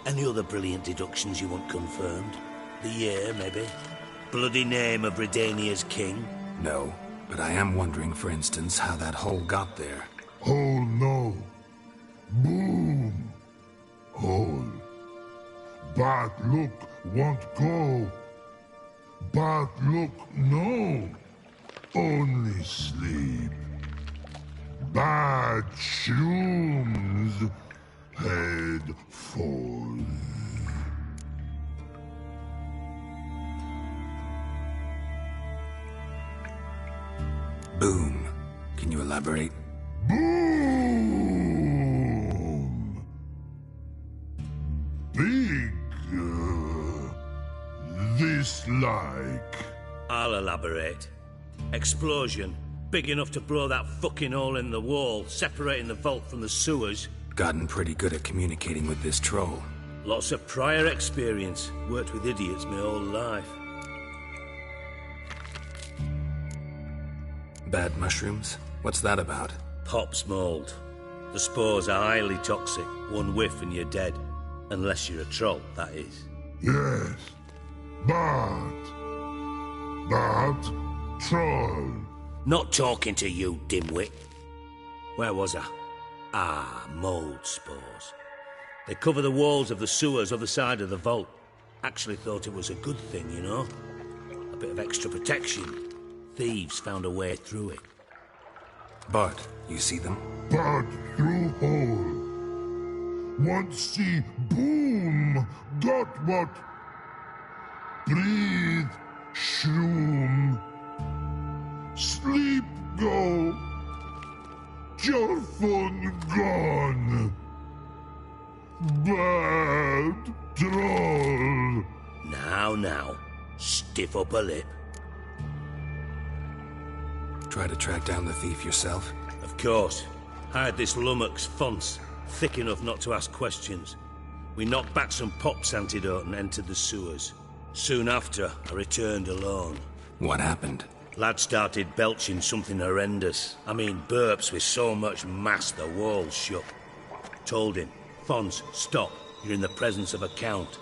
Speaker 18: Any other brilliant deductions you want confirmed? The year, maybe? Bloody name of Redania's king?
Speaker 2: No, but I am wondering, for instance, how that hole got there.
Speaker 19: Hole no. Boom. Hole. Bad look won't go. Bad look no. Only sleep. Bad shrooms. Head falls.
Speaker 2: Boom. Can you elaborate?
Speaker 19: Boom! Big. This like.
Speaker 18: I'll elaborate. Explosion. Big enough to blow that fucking hole in the wall, separating the vault from the sewers.
Speaker 2: Gotten pretty good at communicating with this troll.
Speaker 18: Lots of prior experience. Worked with idiots my whole life.
Speaker 2: Bad mushrooms? What's that about?
Speaker 18: Pop's mold. The spores are highly toxic. One whiff and you're dead. Unless you're a troll, that is.
Speaker 19: Yes. Bad troll.
Speaker 18: Not talking to you, dimwit. Where was I? Ah, mold spores. They cover the walls of the sewers other side of the vault. Actually thought it was a good thing, you know? A bit of extra protection. Thieves found a way through it.
Speaker 2: Bart, you see them?
Speaker 19: Bad through hole. Want see boom. Got what? Breathe. Shroom. Sleep go. Your phone gone. Bad troll.
Speaker 18: Now. Stiff up a lip.
Speaker 2: Try to track down the thief yourself?
Speaker 18: Of course. Hired this lummox, Fons. Thick enough not to ask questions. We knocked back some Pop's antidote and entered the sewers. Soon after, I returned alone.
Speaker 2: What happened?
Speaker 18: Lad started belching something horrendous. I mean, burps with so much mass the walls shook. Told him, Fons, stop. You're in the presence of a count.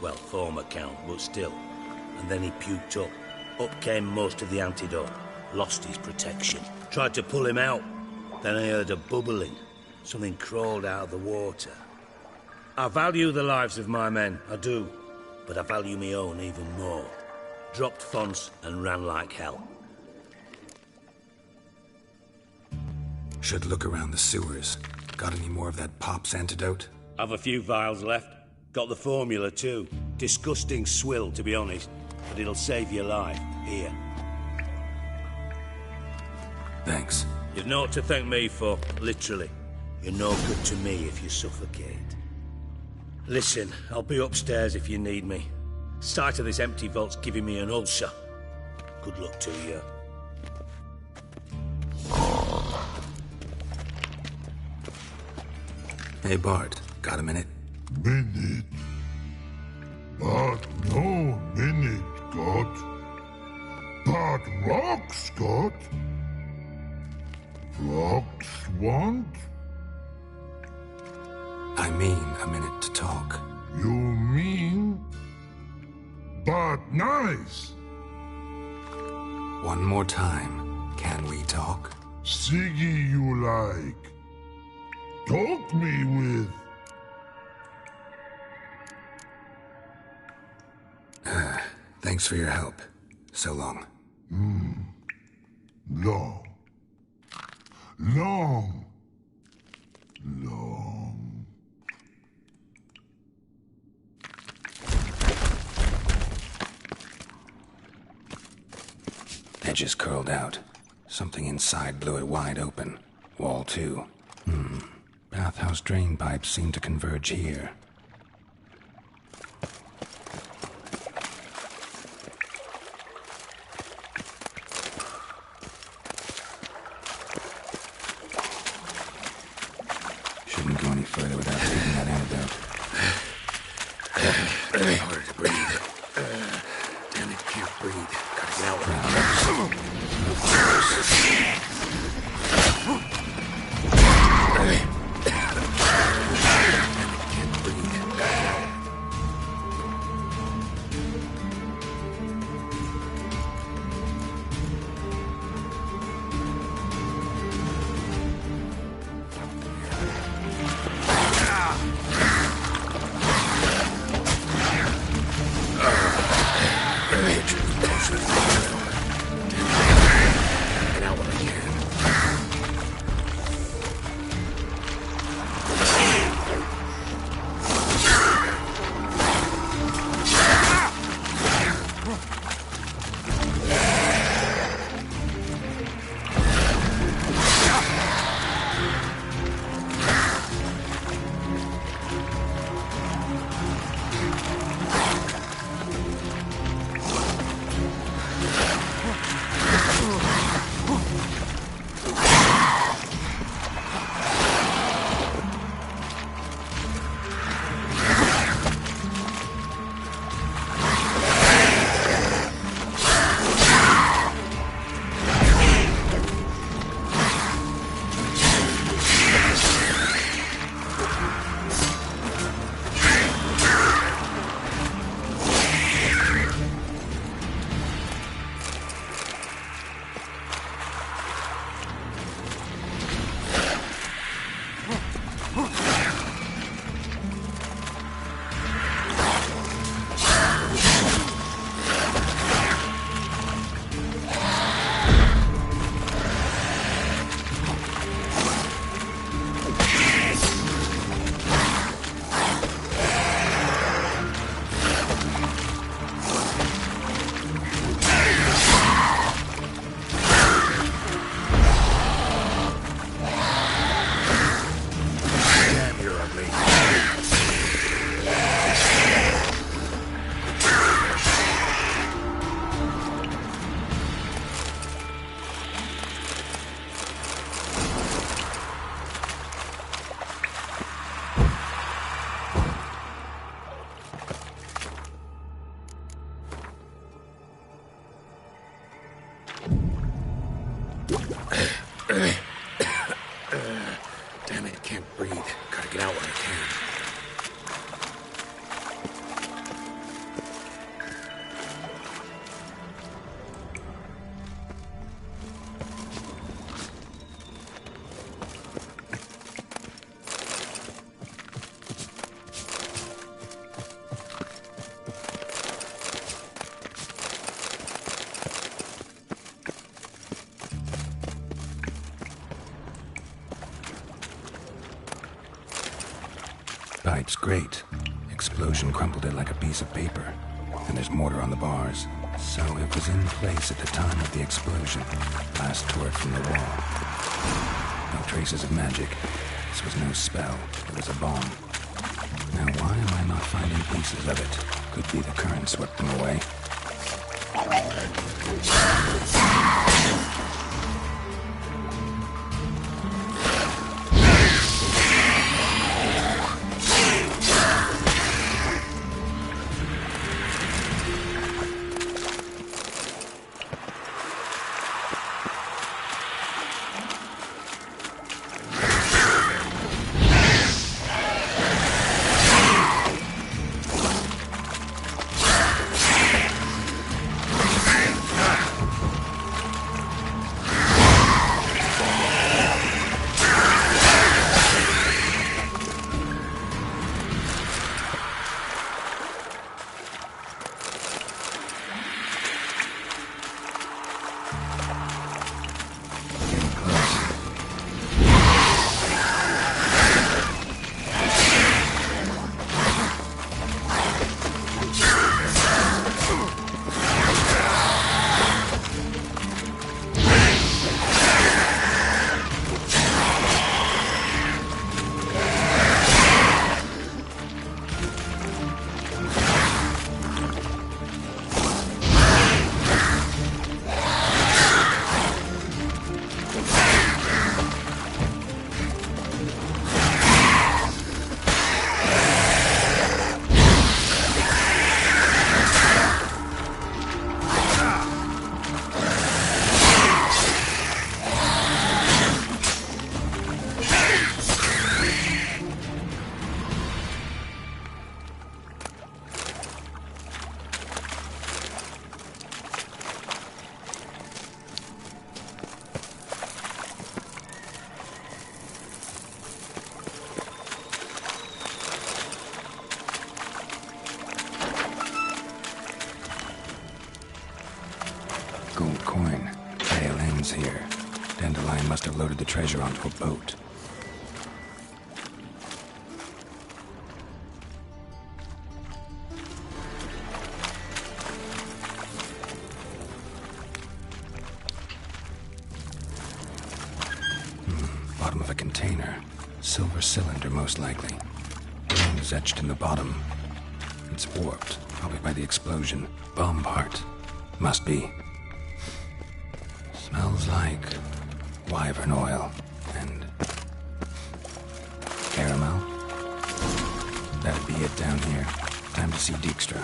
Speaker 18: Well, former count, but still. And then he puked up. Up came most of the antidote. Lost his protection. Tried to pull him out. Then I heard a bubbling. Something crawled out of the water. I value the lives of my men, I do. But I value my own even more. Dropped Fons and ran like hell.
Speaker 2: Should look around the sewers. Got any more of that Pop's antidote?
Speaker 18: I've a few vials left. Got the formula too. Disgusting swill, to be honest. But it'll save your life. Here.
Speaker 2: Thanks.
Speaker 18: You've naught to thank me for, literally. You're no good to me if you suffocate. Listen, I'll be upstairs if you need me. Sight of this empty vault's giving me an ulcer. Good luck to you.
Speaker 2: Hey, Bart. Got a minute?
Speaker 19: Minute. But no minute, got. But rocks, got. Rocks want?
Speaker 2: I mean a minute to talk.
Speaker 19: You mean, but nice.
Speaker 2: One more time, can we talk?
Speaker 19: Siggy you like. Talk me with.
Speaker 2: Thanks for your help. So long.
Speaker 19: Long. Long. Long.
Speaker 2: Edges curled out. Something inside blew it wide open. Wall too. Bathhouse drain pipes seem to converge here. Shouldn't go any further without taking that antidote.
Speaker 14: Harder to breathe. Damn it, can't breathe. Gotta get out of Damn it, can't breathe. Gotta get out when I can.
Speaker 2: Pipe's great. Explosion crumpled it like a piece of paper. And there's mortar on the bars. So it was in place at the time of the explosion. Blast tore it from the wall. No traces of magic. This was no spell. It was a bomb. Now why am I not finding pieces of it? Could be the current swept them away. gold coin. Trail ends here. Dandelion must have loaded the treasure onto a boat. Bottom of a container. Silver cylinder, most likely. Names etched in the bottom. It's warped, probably by the explosion. Bomb part. Must be. Smells like wyvern oil and caramel. That'd be it down here. Time to see Dijkstra.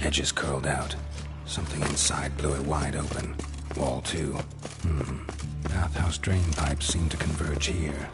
Speaker 2: Edges curled out. Something inside blew it wide open. Wall too. Bathhouse drain pipes seem to converge here.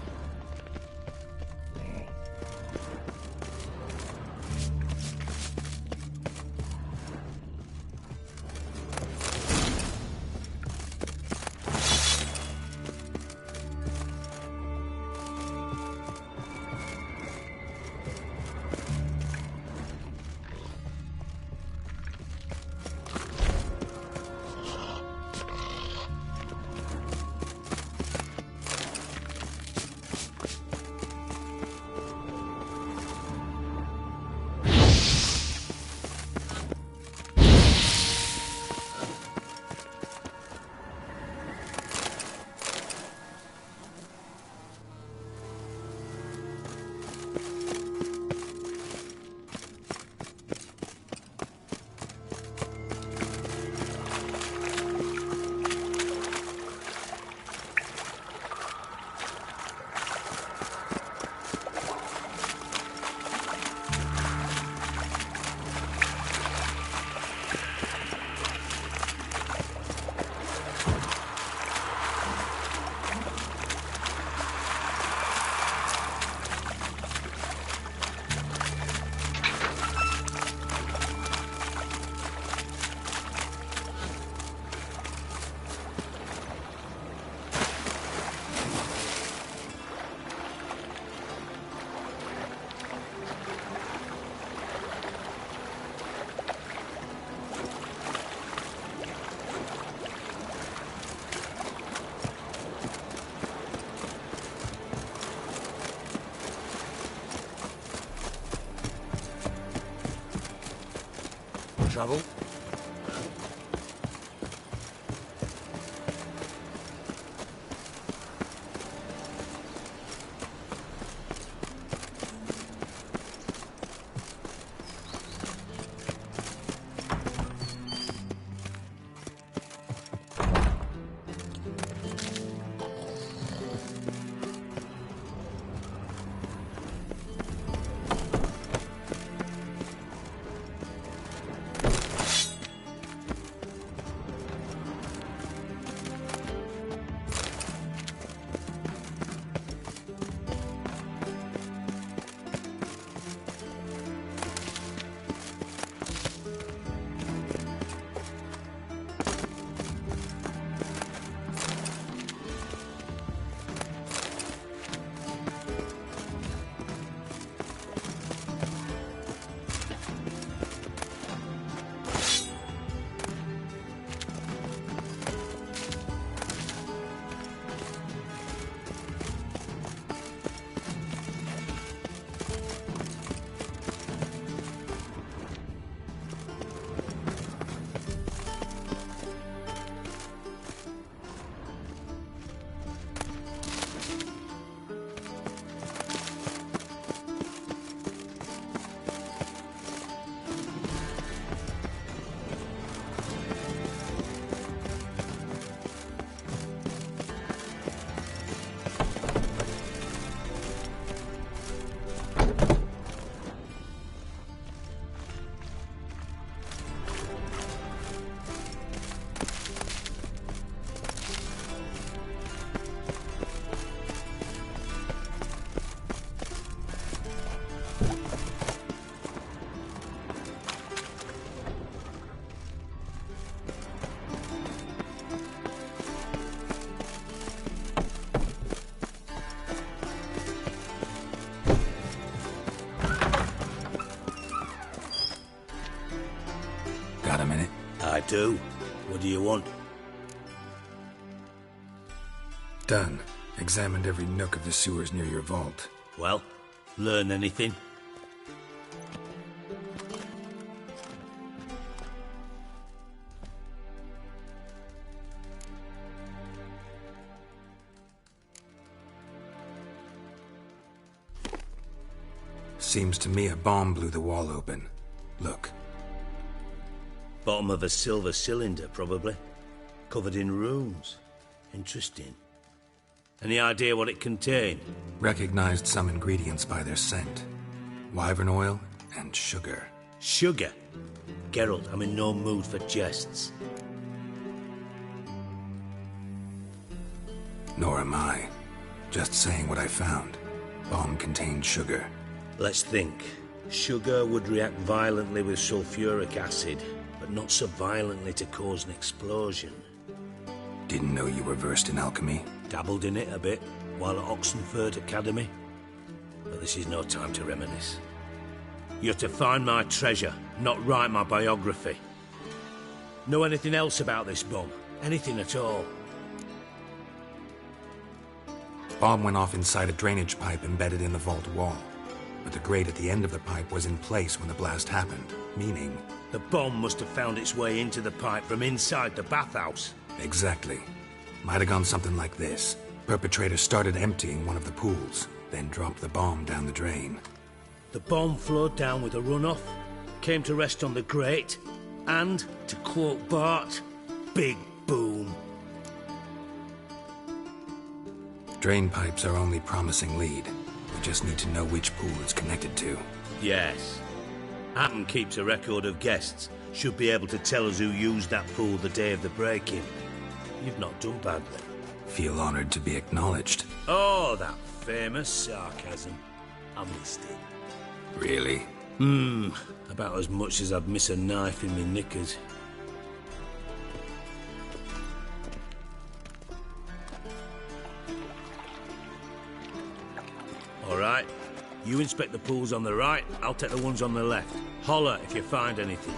Speaker 14: Trouble?
Speaker 18: do. What do you want?
Speaker 2: Done. Examined every nook of the sewers near your vault.
Speaker 18: Well, learn anything?
Speaker 2: Seems to me a bomb blew the wall open. Look.
Speaker 18: Bottom of a silver cylinder, probably. Covered in runes. Interesting. Any idea what it contained?
Speaker 2: Recognized some ingredients by their scent. Wyvern oil and sugar.
Speaker 18: Sugar? Geralt, I'm in no mood for jests.
Speaker 2: Nor am I. Just saying what I found. Bomb contained sugar.
Speaker 18: Let's think. Sugar would react violently with sulfuric acid, but not so violently to cause an explosion.
Speaker 2: Didn't know you were versed in alchemy.
Speaker 18: Dabbled in it a bit while at Oxenford Academy. But this is no time to reminisce. You're to find my treasure, not write my biography. Know anything else about this bomb? Anything at all?
Speaker 2: Bomb went off inside a drainage pipe embedded in the vault wall. But the grate at the end of the pipe was in place when the blast happened, meaning...
Speaker 18: The bomb must have found its way into the pipe from inside the bathhouse.
Speaker 2: Exactly. Might have gone something like this. Perpetrator started emptying one of the pools, then dropped the bomb down the drain.
Speaker 18: The bomb flowed down with a runoff, came to rest on the grate, and, to quote Bart, big boom.
Speaker 2: Drain pipes are only promising lead. We just need to know which pool it's connected to.
Speaker 18: Yes. Hatton keeps a record of guests. Should be able to tell us who used that pool the day of the break-in. You've not done badly.
Speaker 2: Feel honored to be acknowledged.
Speaker 18: Oh, that famous sarcasm. I missed it.
Speaker 2: Really?
Speaker 18: About as much as I'd miss a knife in my knickers. All right. You inspect the pools on the right, I'll take the ones on the left. Holler if you find anything.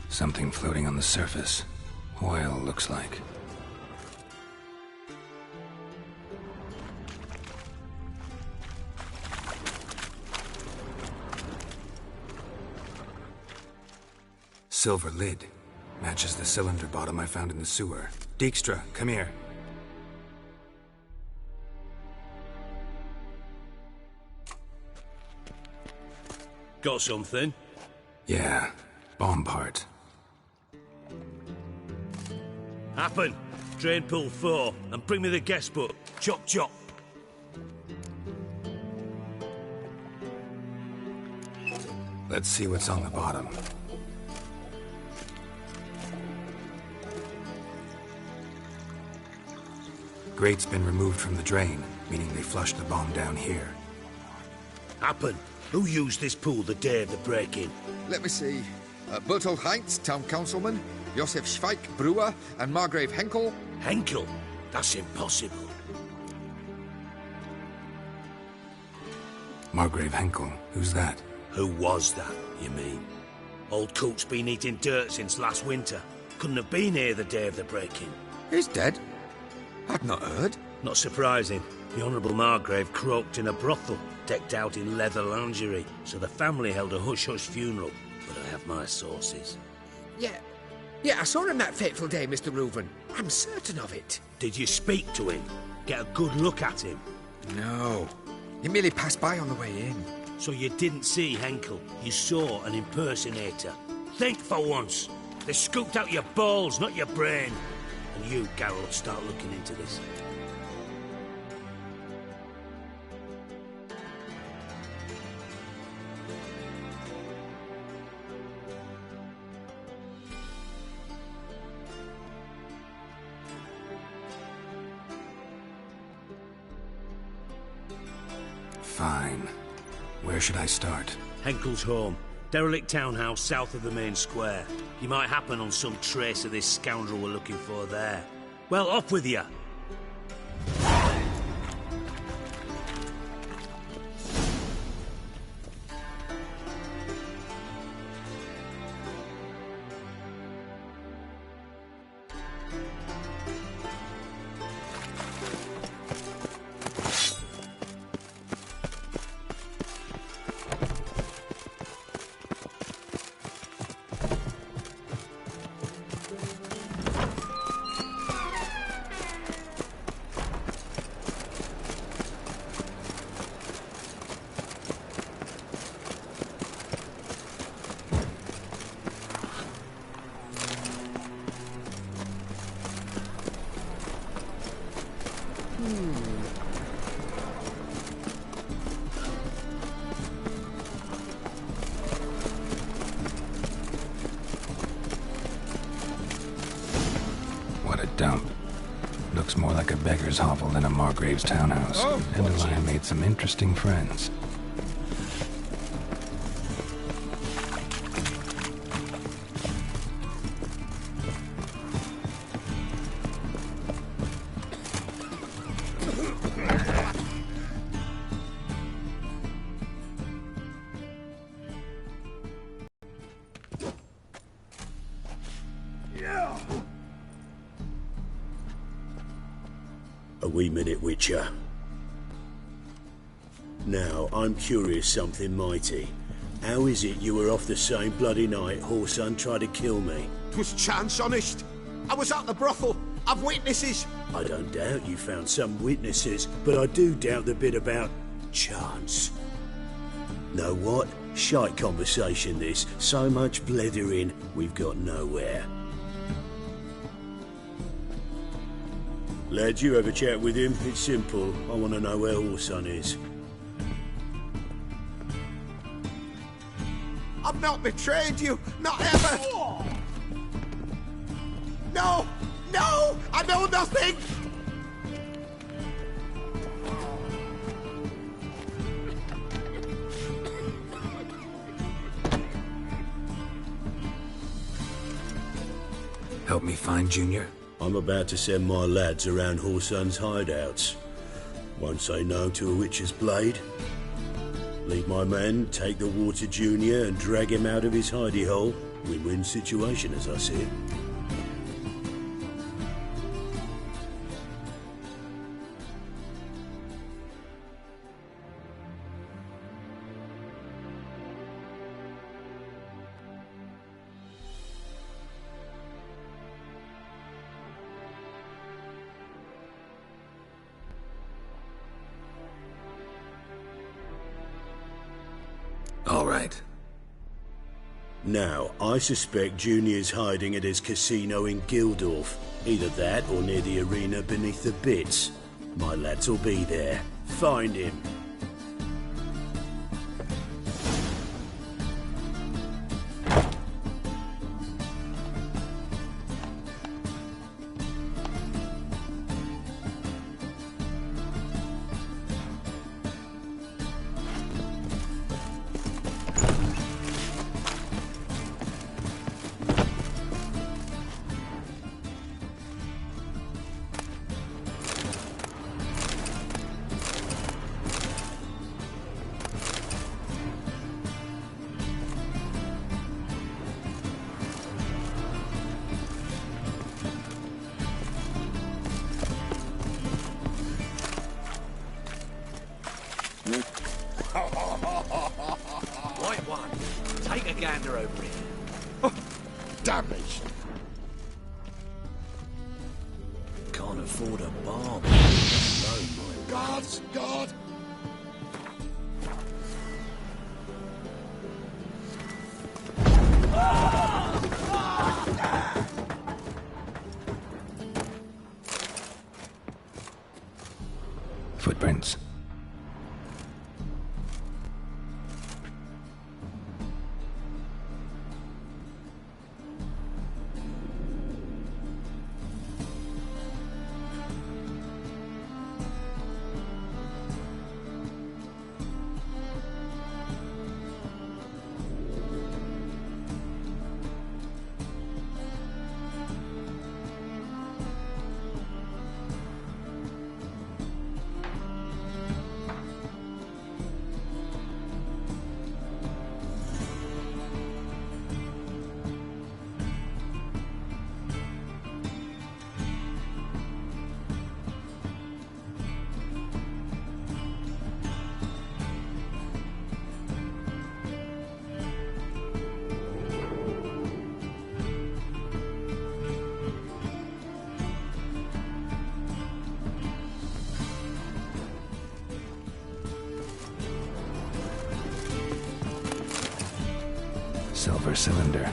Speaker 2: Something floating on the surface. Oil, looks like. Silver lid. Matches the cylinder bottom I found in the sewer. Dijkstra, come here.
Speaker 18: Got something?
Speaker 2: Yeah, bomb part.
Speaker 18: Happen. Drain pool 4, and bring me the guest book. Chop chop.
Speaker 2: Let's see what's on the bottom. Grate's been removed from the drain, meaning they flushed the bomb down here.
Speaker 18: Happen. Who used this pool the day of the break-in?
Speaker 20: Let me see. Bertolt Heinz, town councilman, Josef Schweik, brewer, and Margrave Henkel.
Speaker 18: Henkel? That's impossible.
Speaker 2: Margrave Henkel? Who's that?
Speaker 18: Who was that, you mean? Old coot's been eating dirt since last winter. Couldn't have been here the day of the break-in.
Speaker 20: He's dead? I'd not heard.
Speaker 18: Not surprising. The Honourable Margrave croaked in a brothel, decked out in leather lingerie, so the family held a hush-hush funeral. But I have my sources.
Speaker 20: Yeah, I saw him that fateful day, Mr. Reuven. I'm certain of it.
Speaker 18: Did you speak to him? Get a good look at him?
Speaker 20: No. He merely passed by on the way in.
Speaker 18: So you didn't see Henkel? You saw an impersonator? Think for once. They scooped out your balls, not your brain. And you, Geralt, start looking into this.
Speaker 2: Fine. Where should I start?
Speaker 18: Henkel's home. Derelict townhouse south of the main square. You might happen on some trace of this scoundrel we're looking for there. Well, off with you.
Speaker 2: What a dump. Looks more like a beggar's hovel than a Margrave's townhouse. Dandelion made some interesting friends.
Speaker 18: A wee minute, Witcher. Now, I'm curious something mighty. How is it you were off the same bloody night Whoreson tried to kill me?
Speaker 3: 'Twas chance, honest. I was at the brothel. I've witnesses.
Speaker 18: I don't doubt you found some witnesses, but I do doubt the bit about chance. Know what? Shite conversation this. So much blethering, we've got nowhere. Lad, you have a chat with him. It's simple. I want to know where Whoreson is.
Speaker 3: I've not betrayed you. Not ever. No! No! I know nothing!
Speaker 2: Help me find Junior?
Speaker 18: I'm about to send my lads around Whoreson's hideouts. Won't say no to a witch's blade. Lead my men, take the water Junior and drag him out of his hidey hole. Win-win situation, as I see it.
Speaker 2: All right.
Speaker 18: Now, I suspect Junior's hiding at his casino in Gildorf. Either that or near the arena beneath the bits. My lads will be there. Find him.
Speaker 3: Right one. Take a gander over here. Oh, damnation.
Speaker 18: Can't afford a bomb. No, my
Speaker 3: Guards, guard.
Speaker 2: Footprints. Silver cylinder.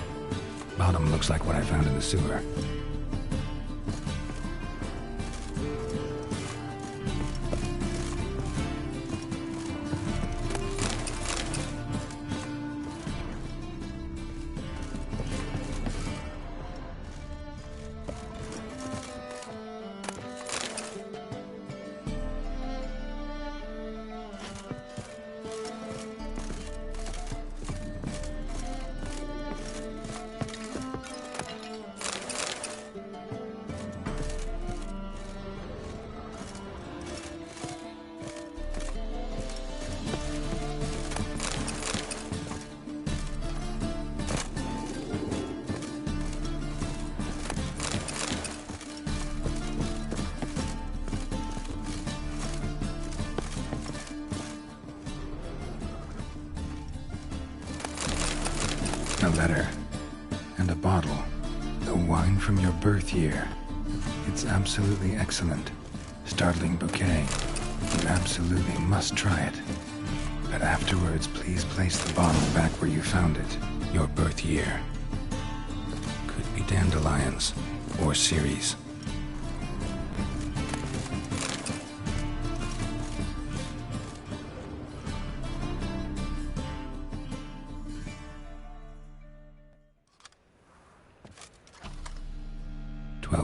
Speaker 2: Bottom looks like what I found in the sewer. A letter. And a bottle. The wine from your birth year. It's absolutely excellent. Startling bouquet. You absolutely must try it. But afterwards, please place the bottle back where you found it. Your birth year. Could be dandelions. Or Ceres.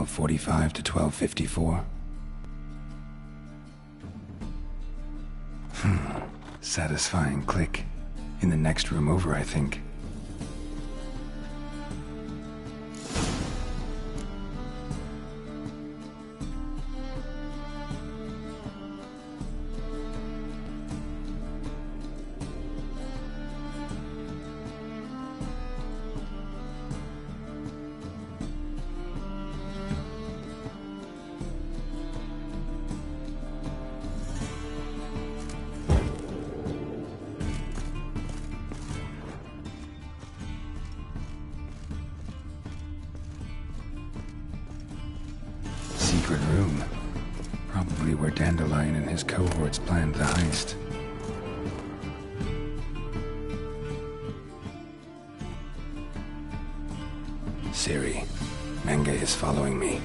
Speaker 2: .45 to 12:54. Satisfying click. In the next room over, I think. Secret room. Probably where Dandelion and his cohorts planned the heist. Siri, Menge is following me.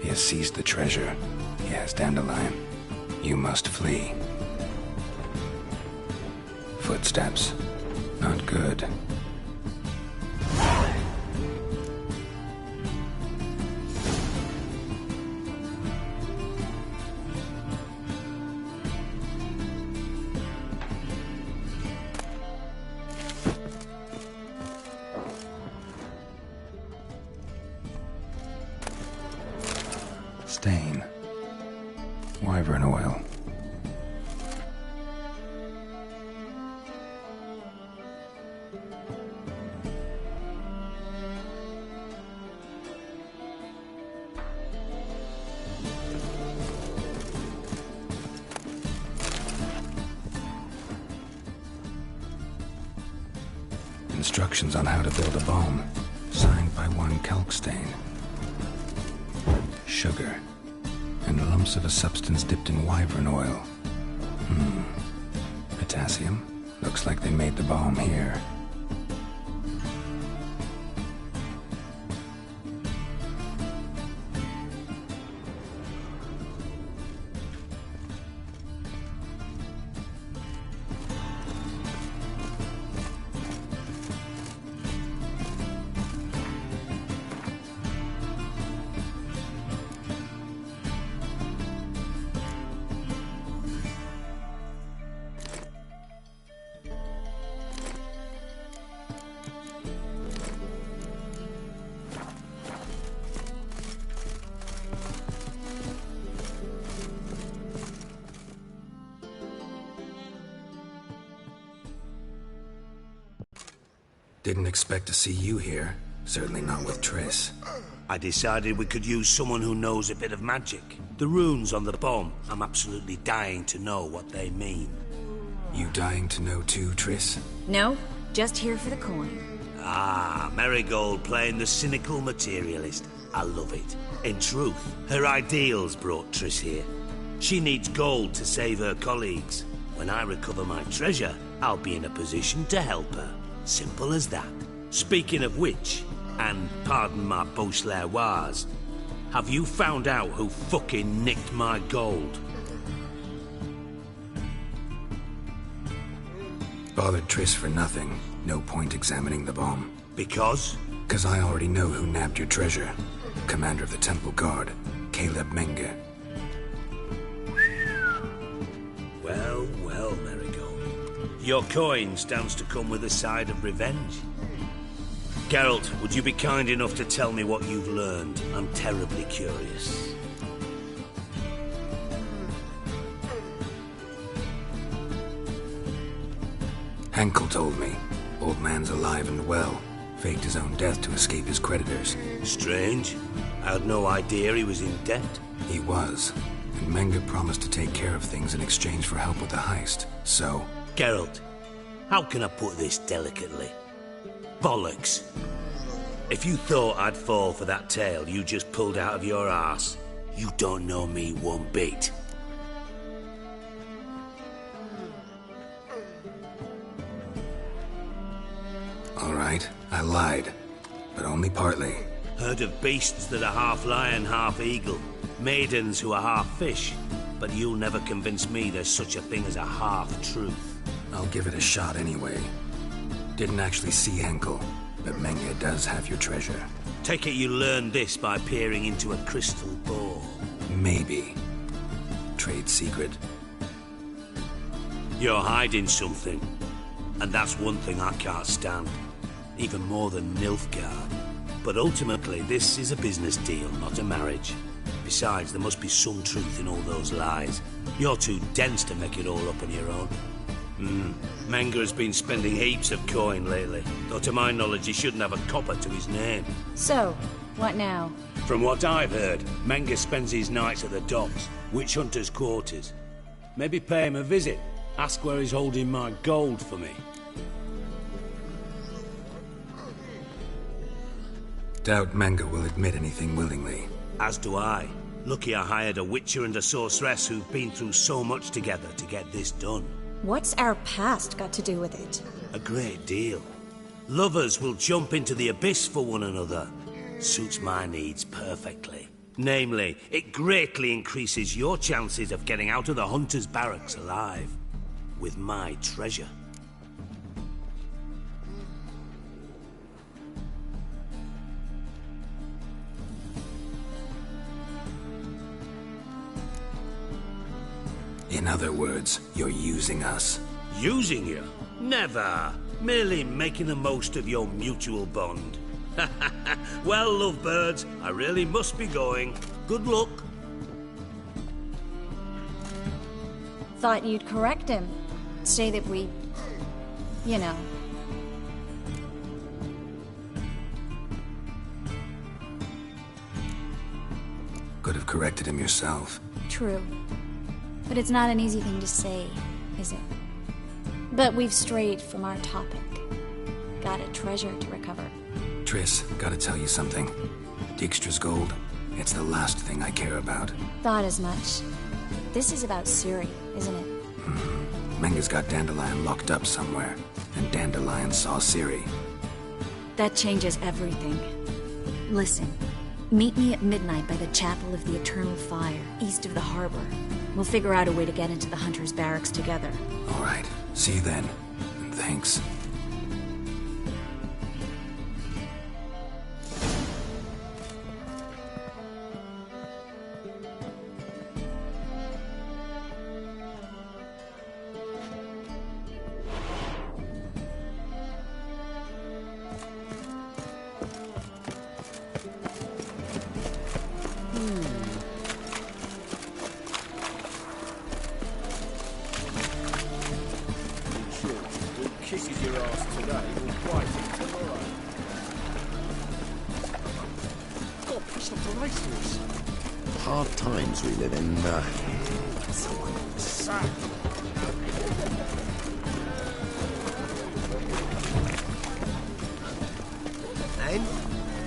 Speaker 2: He has seized the treasure. He has Dandelion. You must flee. Footsteps. Not good. Stain. Wyvern oil. Instructions on how to build a bomb, signed by one Kalkstain. Sugar, and lumps of a substance dipped in wyvern oil. Potassium? Looks like they made the bomb here. Didn't expect to see you here. Certainly not with Triss.
Speaker 18: I decided we could use someone who knows a bit of magic. The runes on the bomb, I'm absolutely dying to know what they mean.
Speaker 2: You dying to know too, Triss?
Speaker 8: No, just here for the coin.
Speaker 18: Ah, Marigold playing the cynical materialist. I love it. In truth, her ideals brought Triss here. She needs gold to save her colleagues. When I recover my treasure, I'll be in a position to help her. Simple as that. Speaking of which, and pardon my Beauclervois, have you found out who fucking nicked my gold?
Speaker 2: Bothered Triss for nothing. No point examining the bomb.
Speaker 18: Because?
Speaker 2: Because I already know who nabbed your treasure. Commander of the Temple Guard, Caleb Menge.
Speaker 18: Well, well, Marigold. Your coin stands to come with a side of revenge. Geralt, would you be kind enough to tell me what you've learned? I'm terribly curious.
Speaker 2: Henkel told me. Old man's alive and well. Faked his own death to escape his creditors.
Speaker 18: Strange. I had no idea he was in debt.
Speaker 2: He was. And Menge promised to take care of things in exchange for help with the heist. So...
Speaker 18: Geralt, how can I put this delicately? Bollocks. If you thought I'd fall for that tale you just pulled out of your arse, you don't know me one bit.
Speaker 2: All right, I lied. But only partly.
Speaker 18: Heard of beasts that are half lion, half eagle. Maidens who are half fish. But you'll never convince me there's such a thing as a half-truth.
Speaker 2: I'll give it a shot anyway. Didn't actually see Henkel, but Menge does have your treasure.
Speaker 18: Take it you learned this by peering into a crystal ball.
Speaker 2: Maybe. Trade secret.
Speaker 18: You're hiding something. And that's one thing I can't stand. Even more than Nilfgaard. But ultimately, this is a business deal, not a marriage. Besides, there must be some truth in all those lies. You're too dense to make it all up on your own. Menge has been spending heaps of coin lately, though to my knowledge he shouldn't have a copper to his name.
Speaker 9: So, what now?
Speaker 18: From what I've heard, Menge spends his nights at the docks, witch hunters' quarters. Maybe pay him a visit, ask where he's holding my gold for me.
Speaker 2: Doubt Menge will admit anything willingly.
Speaker 18: As do I. Lucky I hired a witcher and a sorceress who've been through so much together to get this done.
Speaker 8: What's our past got to do with it?
Speaker 18: A great deal. Lovers will jump into the abyss for one another. Suits my needs perfectly. Namely, it greatly increases your chances of getting out of the hunter's barracks alive. With my treasure.
Speaker 2: In other words, you're using us.
Speaker 18: Using you? Never. Merely making the most of your mutual bond. Well, lovebirds, I really must be going. Good luck.
Speaker 10: Thought you'd correct him. Say that we... you know.
Speaker 2: Could have corrected him yourself.
Speaker 10: True. But it's not an easy thing to say, is it? But we've strayed from our topic. Got a treasure to recover.
Speaker 2: Triss, gotta tell you something. Dijkstra's gold, it's the last thing I care about.
Speaker 10: Thought as much. This is about Ciri, isn't it?
Speaker 2: Menge's got Dandelion locked up somewhere, and Dandelion saw Ciri.
Speaker 10: That changes everything. Listen, meet me at midnight by the Chapel of the Eternal Fire, east of the harbor. We'll figure out a way to get into the Hunter's barracks together.
Speaker 2: All right. See you then. And thanks.
Speaker 1: Kisses your ass today, will bite it tomorrow. God, push up the racehorse.
Speaker 14: Hard times we live in,
Speaker 1: Sack.
Speaker 3: And?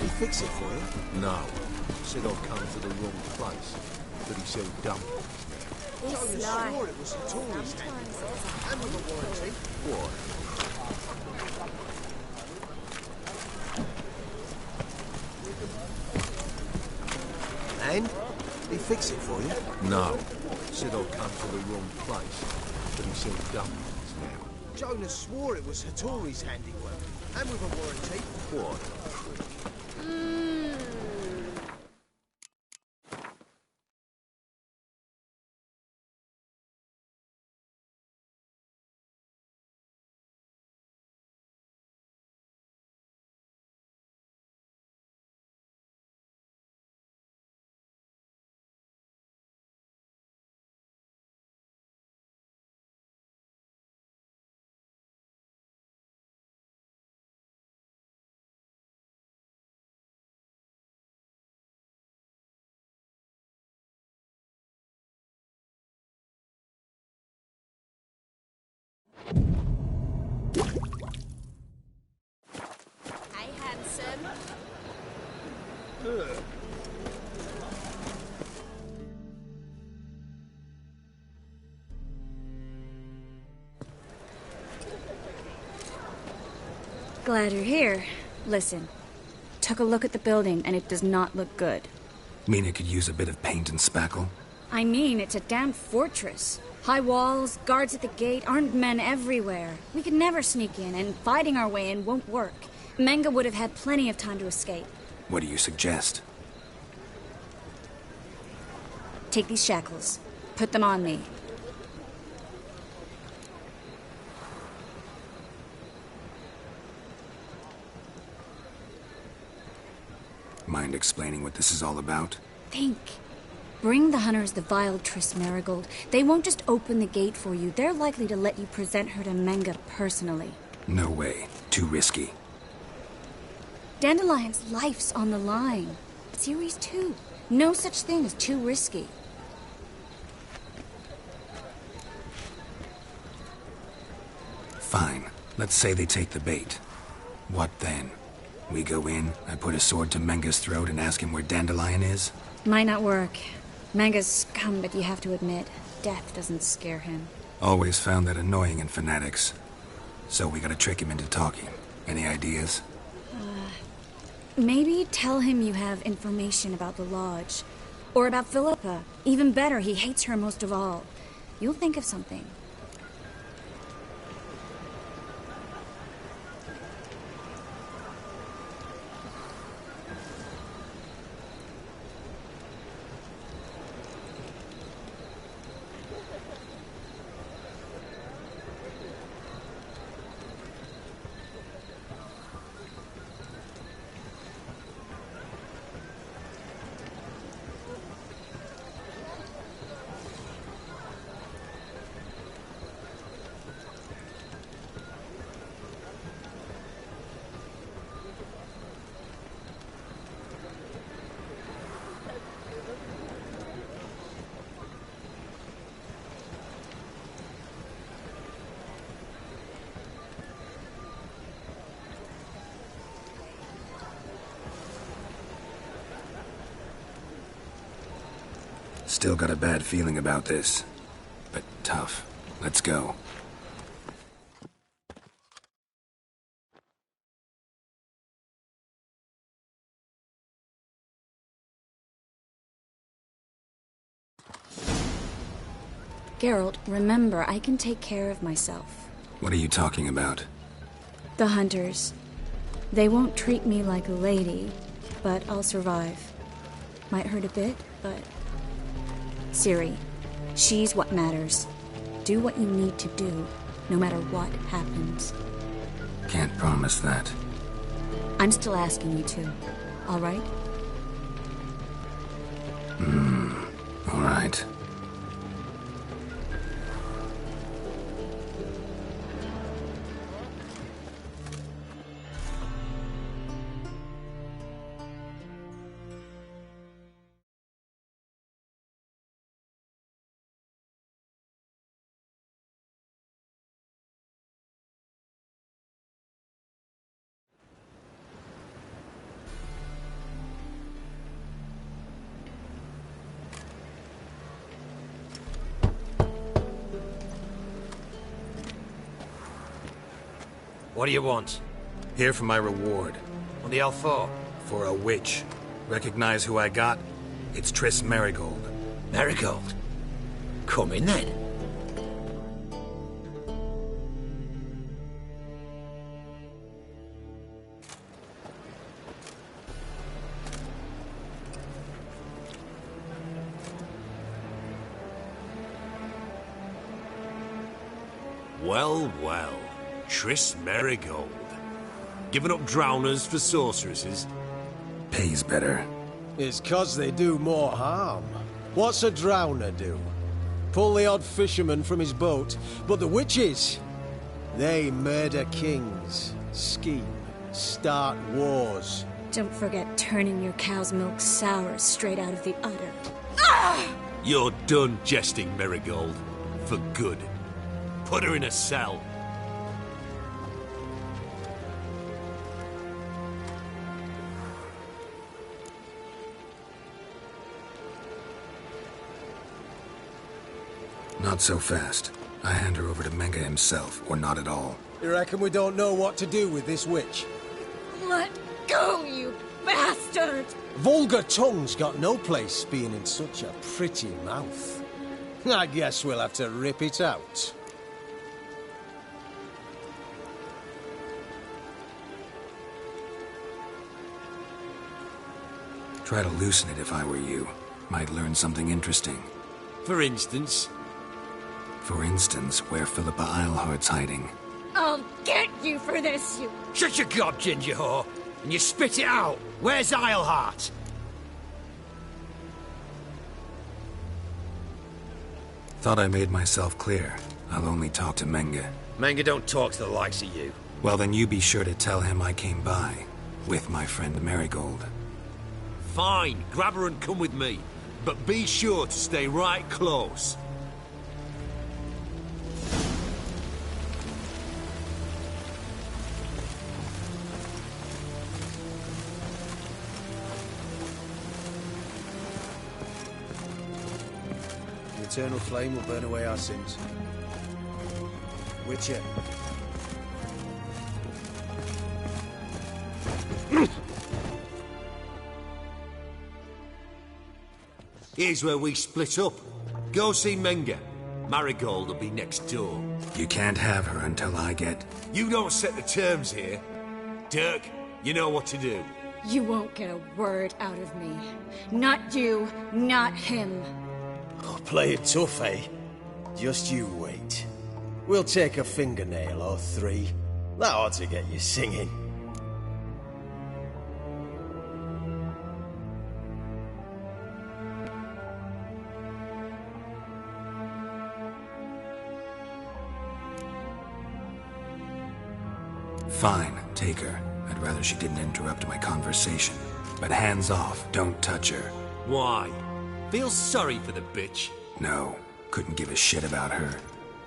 Speaker 3: He fix it for you? No. Said I'd come to the wrong place. But he said dump.
Speaker 7: He's
Speaker 3: I
Speaker 7: sly.
Speaker 3: swore it was a tourist and with a warranty. What?
Speaker 21: fix it for you?
Speaker 14: No. Said I'd come to the wrong place. But he said dumplings now.
Speaker 21: Jonas swore it was Hattori's handiwork. And with a warranty.
Speaker 14: What?
Speaker 8: Hi, handsome.
Speaker 10: Glad you're here. Listen, took a look at the building and it does not look good.
Speaker 2: Mean it could use a bit of paint and spackle?
Speaker 10: I mean, it's a damn fortress. High walls, guards at the gate, armed men everywhere. We could never sneak in, and fighting our way in won't work. Menga would have had plenty of time to escape.
Speaker 2: What do you suggest?
Speaker 10: Take these shackles. Put them on me.
Speaker 2: Mind explaining what this is all about?
Speaker 10: Think. Bring the hunters the vile Triss Marigold. They won't just open the gate for you. They're likely to let you present her to Menga personally.
Speaker 2: No way. Too risky.
Speaker 10: Dandelion's life's on the line. Series 2. No such thing as too risky.
Speaker 2: Fine. Let's say they take the bait. What then? We go in, I put a sword to Menga's throat and ask him where Dandelion is?
Speaker 10: Might not work. Menga's scum, but you have to admit, death doesn't scare him.
Speaker 2: Always found that annoying in fanatics. So we gotta trick him into talking. Any ideas?
Speaker 10: Maybe tell him you have information about the Lodge. Or about Philippa. Even better, he hates her most of all. You'll think of something.
Speaker 2: Still got a bad feeling about this. But tough. Let's go.
Speaker 10: Geralt, remember, I can take care of myself.
Speaker 2: What are you talking about?
Speaker 10: The hunters. They won't treat me like a lady, but I'll survive. Might hurt a bit, but... Ciri, she's what matters. Do what you need to do, no matter what happens.
Speaker 2: Can't promise that.
Speaker 10: I'm still asking you to, all right?
Speaker 2: All right.
Speaker 11: What do you want?
Speaker 2: Here for my reward.
Speaker 11: On the Alfor?
Speaker 2: For a witch. Recognize who I got? It's Triss Marigold.
Speaker 4: Marigold, come in then.
Speaker 22: Well, well. Triss Marigold. Giving up drowners for sorceresses?
Speaker 2: Pays better.
Speaker 21: It's 'cause they do more harm. What's a drowner do? Pull the odd fisherman from his boat. But the witches, they murder kings, scheme, start wars.
Speaker 10: Don't forget turning your cow's milk sour straight out of the udder.
Speaker 22: You're done jesting, Marigold. For good. Put her in a cell.
Speaker 2: Not so fast. I hand her over to Menga himself, or not at all.
Speaker 21: You reckon we don't know what to do with this witch?
Speaker 10: Let go, you bastard!
Speaker 21: Vulgar tongue's got no place being in such a pretty mouth. I guess we'll have to rip it out.
Speaker 2: Try to loosen it if I were you. Might learn something interesting.
Speaker 22: For instance?
Speaker 2: For instance, where Philippa Eilhart's hiding.
Speaker 10: I'll get you for this, you...
Speaker 4: Shut your gob, ginger whore, and you spit it out. Where's Eilhart?
Speaker 2: Thought I made myself clear. I'll only talk to Menga.
Speaker 4: Menga don't talk to the likes of you.
Speaker 2: Well, then you be sure to tell him I came by. With my friend Marigold.
Speaker 22: Fine, grab her and come with me. But be sure to stay right close.
Speaker 21: The eternal flame will burn away our sins. Witcher.
Speaker 22: Here's where we split up. Go see Menga. Marigold will be next door.
Speaker 2: You can't have her until I get...
Speaker 22: You don't set the terms here. Dirk, you know what to do.
Speaker 10: You won't get a word out of me. Not you, not him.
Speaker 21: Oh, play it tough, eh? Just you wait. We'll take a fingernail or three. That ought to get you singing.
Speaker 2: Fine, take her. I'd rather she didn't interrupt my conversation. But hands off, don't touch her.
Speaker 22: Why? Feel sorry for the bitch?
Speaker 2: No, couldn't give a shit about her.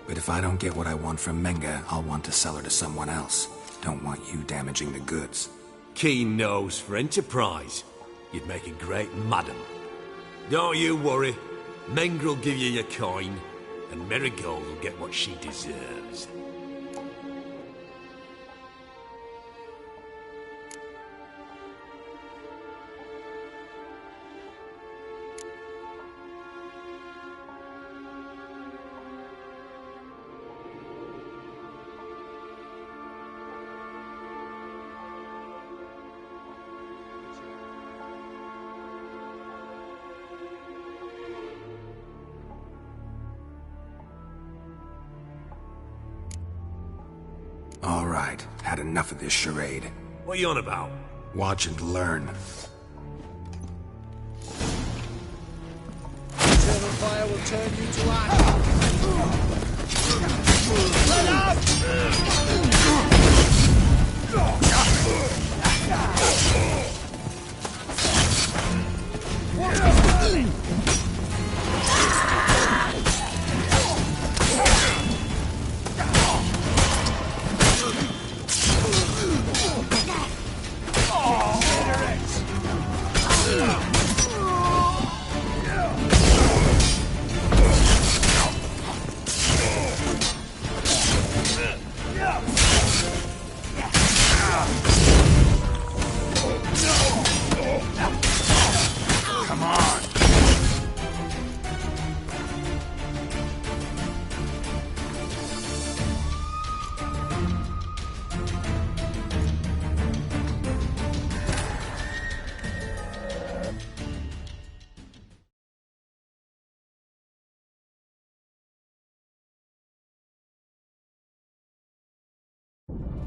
Speaker 2: But if I don't get what I want from Menga, I'll want to sell her to someone else. Don't want you damaging the goods.
Speaker 22: Keen nose for enterprise. You'd make a great madam. Don't you worry. Mengr'll give you your coin, and Marigold will get what she deserves.
Speaker 2: All right, had enough of this charade.
Speaker 22: What are you on about?
Speaker 2: Watch and learn.
Speaker 21: Eternal fire will turn you to ash. Let up!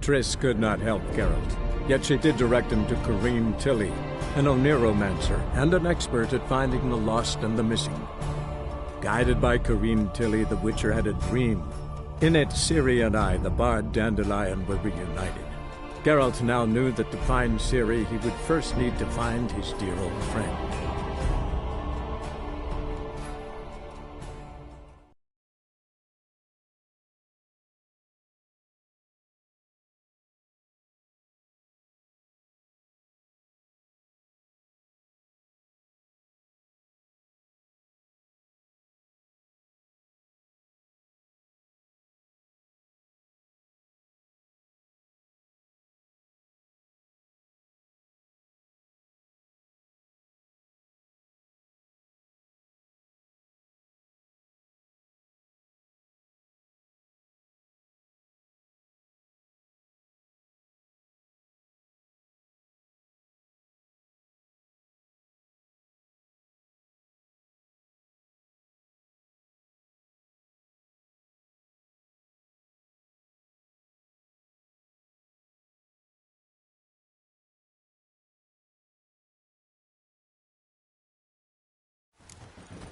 Speaker 5: Triss could not help Geralt, yet she did direct him to Corrine Tilly, an Oniromancer and an expert at finding the lost and the missing. Guided by Corrine Tilly, the Witcher had a dream. In it, Ciri and I, the bard Dandelion, were reunited. Geralt now knew that to find Ciri, he would first need to find his dear old friend.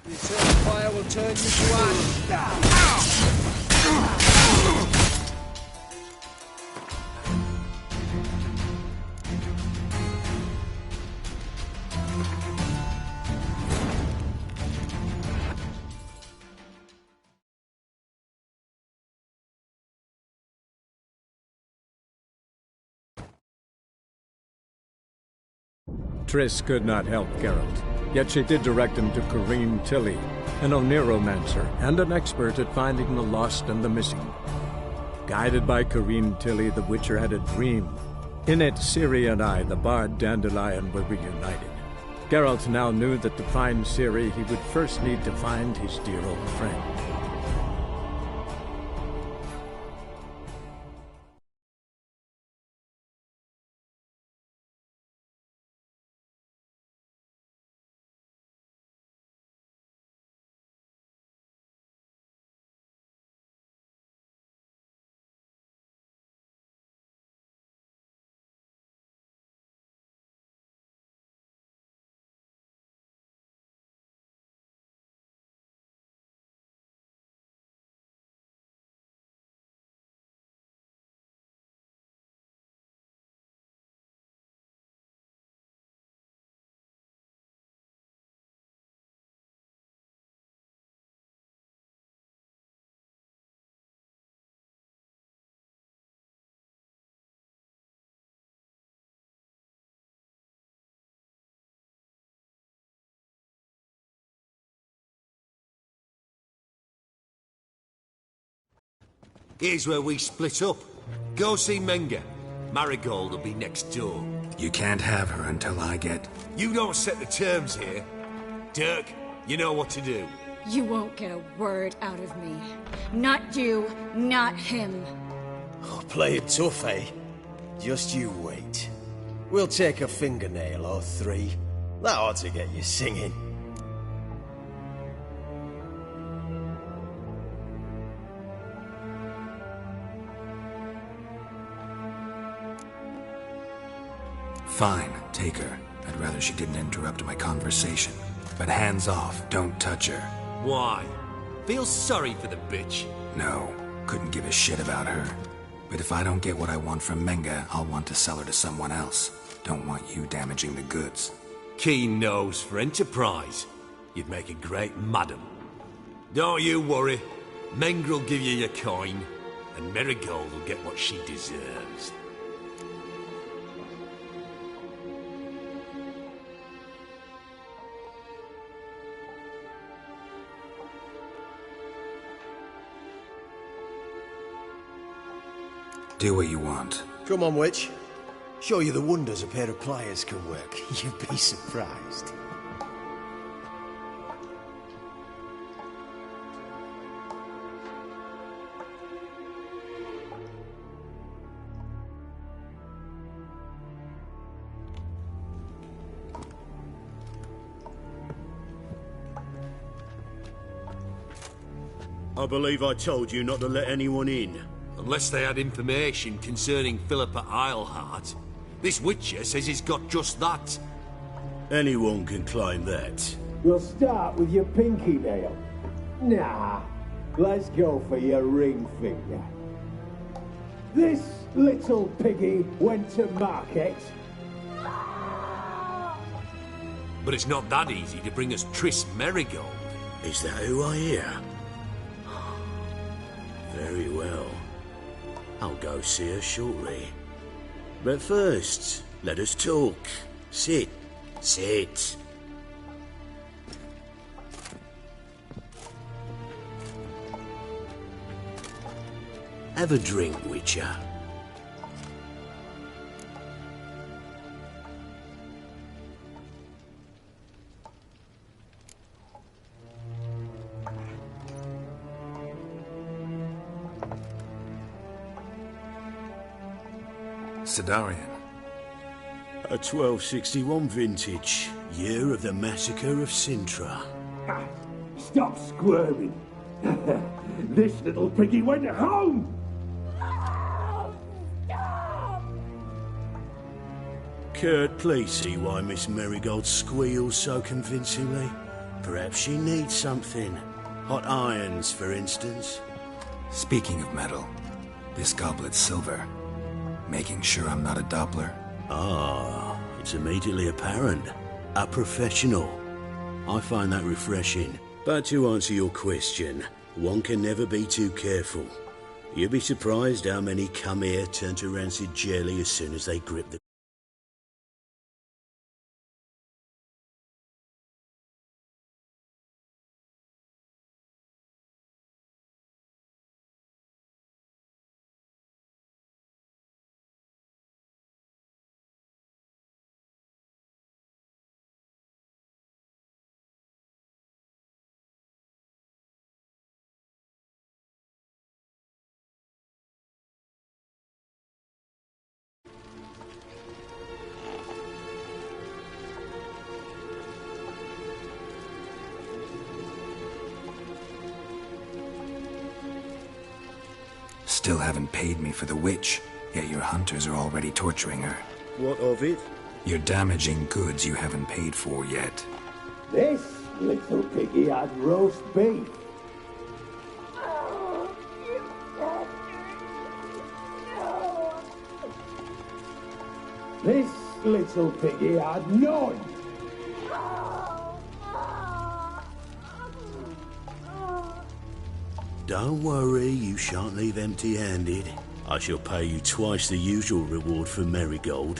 Speaker 21: The eternal fire will turn you to ash.
Speaker 5: Triss could not help Geralt, yet she did direct him to Corrine Tilly, an Oniromancer and an expert at finding the lost and the missing. Guided by Corrine Tilly, the Witcher had a dream. In it, Ciri and I, the bard Dandelion, were reunited. Geralt now knew that to find Ciri, he would first need to find his dear old friend.
Speaker 22: Here's where we split up. Go see Menga. Marigold will be next door.
Speaker 2: You can't have her until I get...
Speaker 22: You don't set the terms here. Dirk, you know what to do.
Speaker 10: You won't get a word out of me. Not you, not him.
Speaker 21: Oh, play it tough, eh? Just you wait. We'll take a fingernail or three. That ought to get you singing.
Speaker 2: Fine, take her. I'd rather she didn't interrupt my conversation. But hands off, don't touch her.
Speaker 22: Why? Feel sorry for the bitch?
Speaker 2: No, couldn't give a shit about her. But if I don't get what I want from Menga, I'll want to sell her to someone else. Don't want you damaging the goods.
Speaker 22: Keen nose for enterprise. You'd make a great madam. Don't you worry. Mengr'll give you your coin, and Marigold will get what she deserves.
Speaker 2: Do what you want.
Speaker 21: Come on, witch. Show you the wonders a pair of pliers can work. You'd be surprised.
Speaker 18: I believe I told you not to let anyone in.
Speaker 22: Unless they had information concerning Philippa Eilhart. This Witcher says he's got just that.
Speaker 18: Anyone can claim that.
Speaker 12: We'll start with your pinky nail. Nah, let's go for your ring finger. This little piggy went to market.
Speaker 22: But it's not that easy to bring us Tris Merigold.
Speaker 18: Is that who I hear? Very well. I'll go see her shortly. But first, let us talk. Sit. Sit. Have a drink, Witcher.
Speaker 2: Sidarian.
Speaker 18: A 1261 vintage, year of the massacre of Sintra.
Speaker 12: Stop squirming. This little piggy went home.
Speaker 18: Kurt, please see why Miss Merigold squeals so convincingly. Perhaps she needs something. Hot irons, for instance.
Speaker 2: Speaking of metal, this goblet's silver. Making sure I'm not a Doppler.
Speaker 18: Ah, it's immediately apparent. A professional. I find that refreshing. But to answer your question, one can never be too careful. You'll be surprised how many come here turn to rancid jelly as soon as they grip the...
Speaker 2: Still haven't paid me for the witch, yet your hunters are already torturing her.
Speaker 18: What of it?
Speaker 2: You're damaging goods you haven't paid for yet.
Speaker 12: This little piggy had roast beef. This little piggy had none.
Speaker 18: Don't worry, you shan't leave empty-handed. I shall pay you twice the usual reward for Merigold.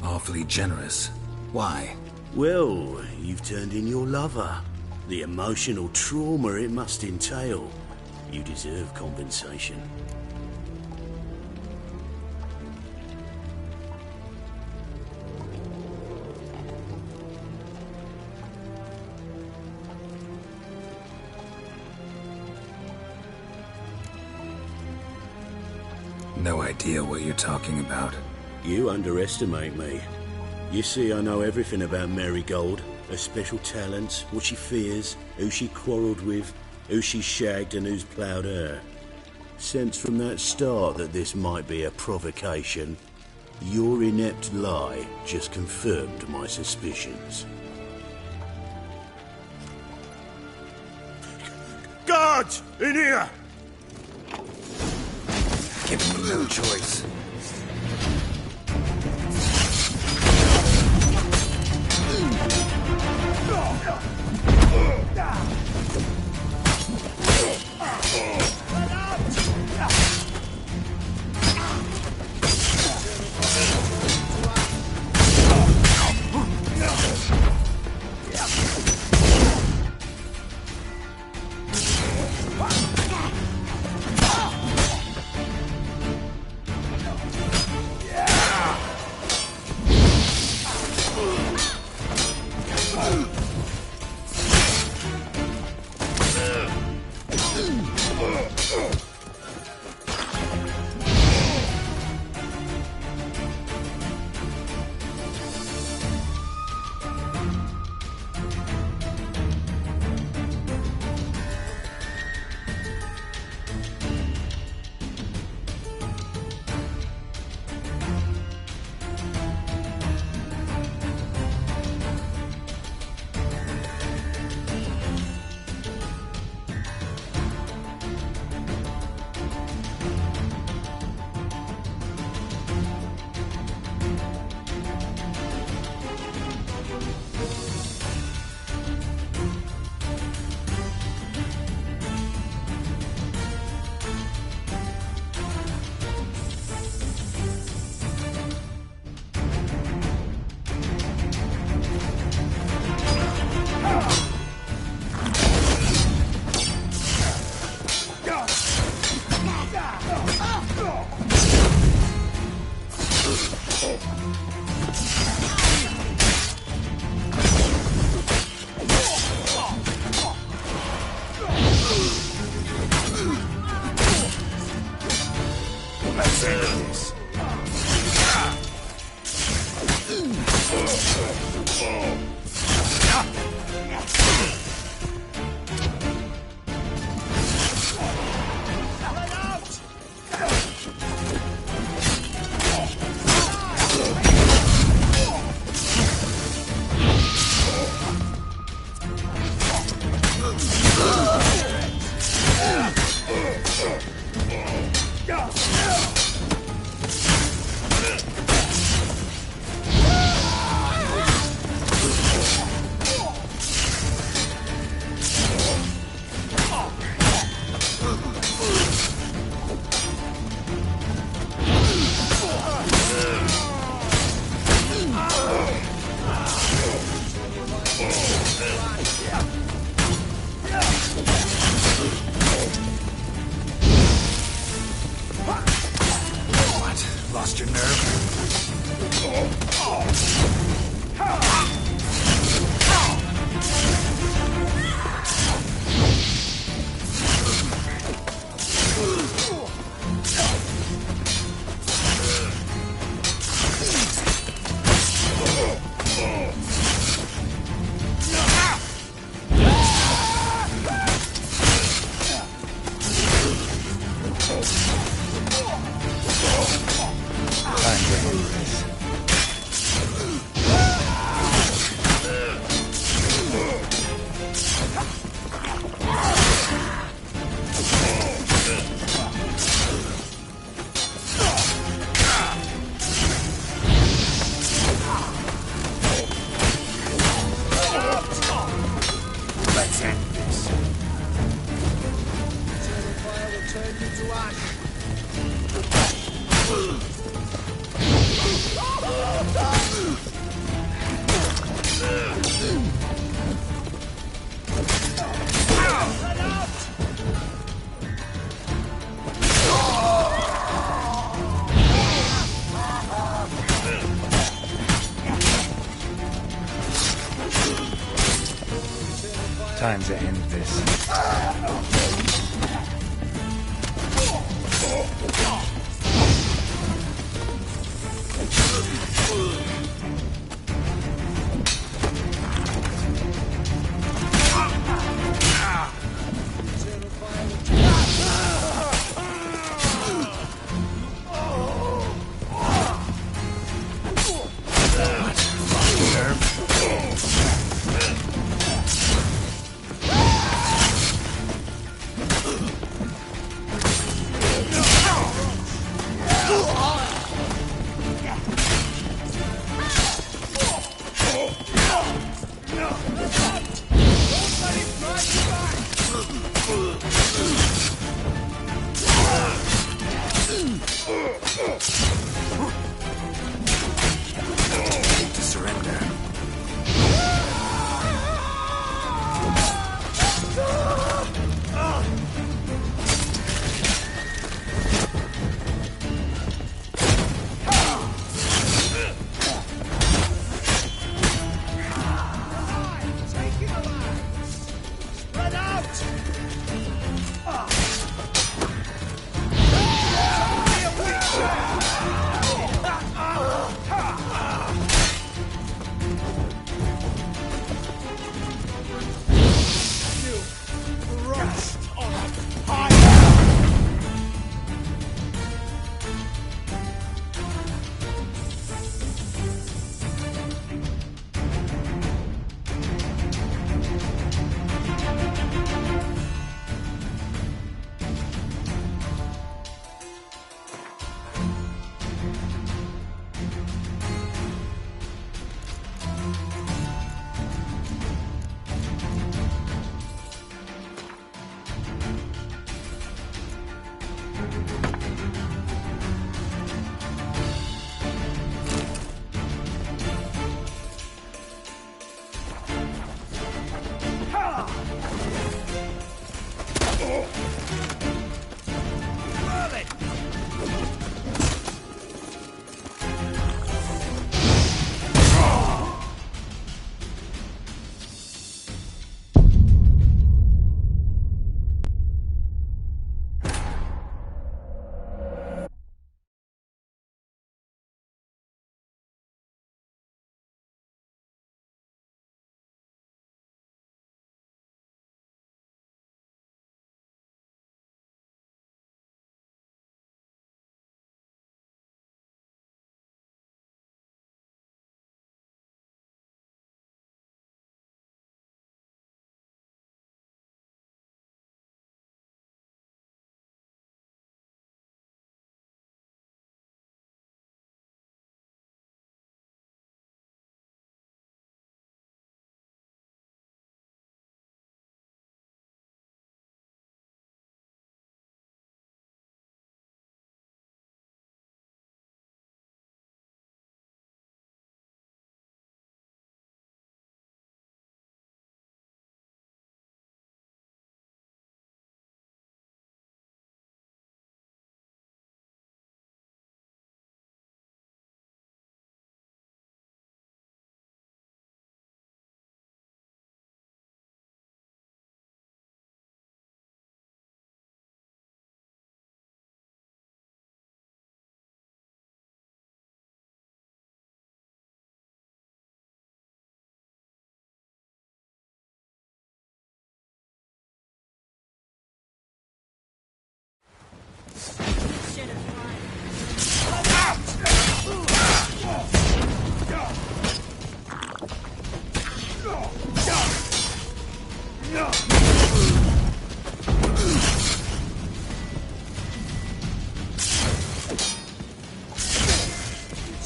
Speaker 2: Awfully generous. Why?
Speaker 18: Well, you've turned in your lover. The emotional trauma it must entail. You deserve compensation.
Speaker 2: No idea what you're talking about.
Speaker 18: You underestimate me. You see, I know everything about Merigold. Her special talents, what she fears, who she quarrelled with, who she shagged and who's ploughed her. Sensed from that start that this might be a provocation, your inept lie just confirmed my suspicions.
Speaker 13: Guards! In here!
Speaker 2: Giving me no choice. lost your nerve? Time to end this.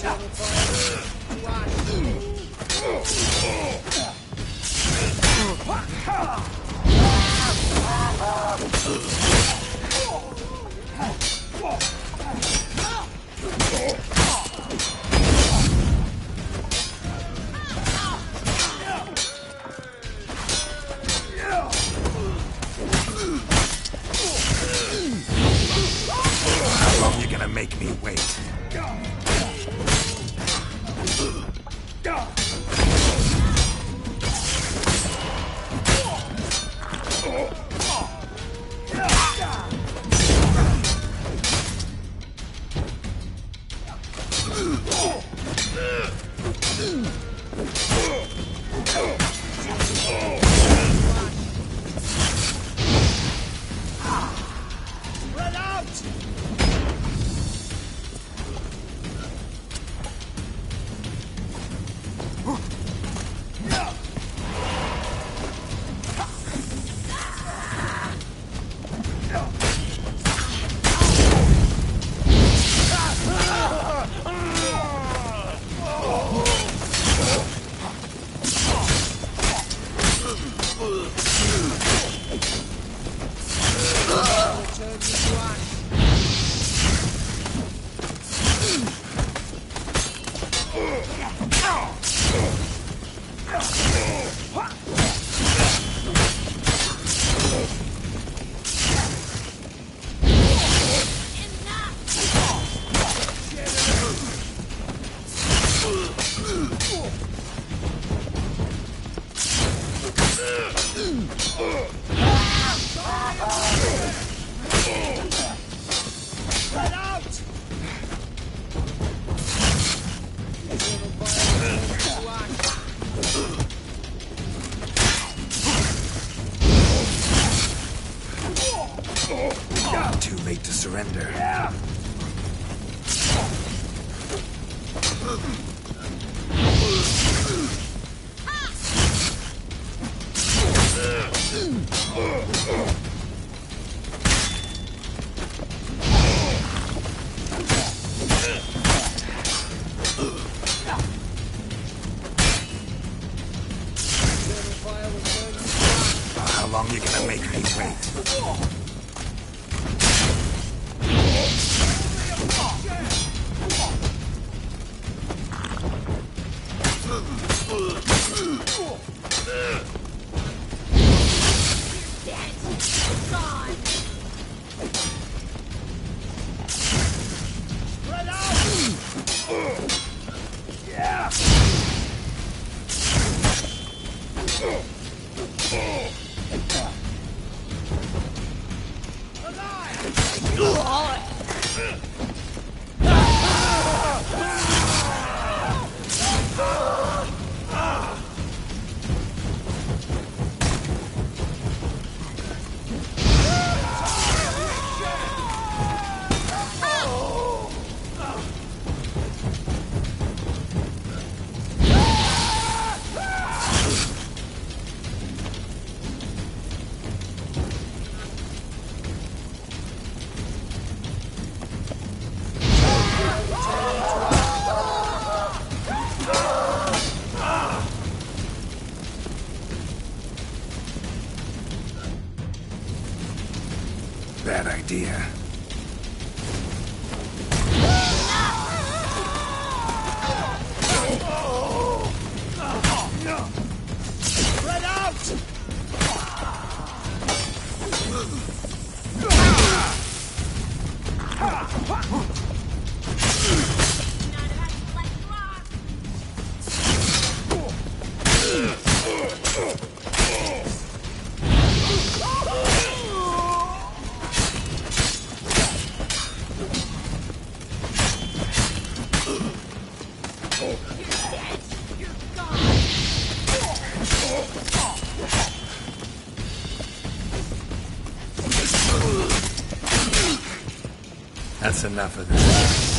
Speaker 2: How long you gonna make me wait?
Speaker 3: Run out! Run out!
Speaker 2: Too late to surrender. How long you gonna make me wait?
Speaker 3: Run out! Yeah!
Speaker 2: Bad idea.
Speaker 3: Run out!
Speaker 2: That's enough of this.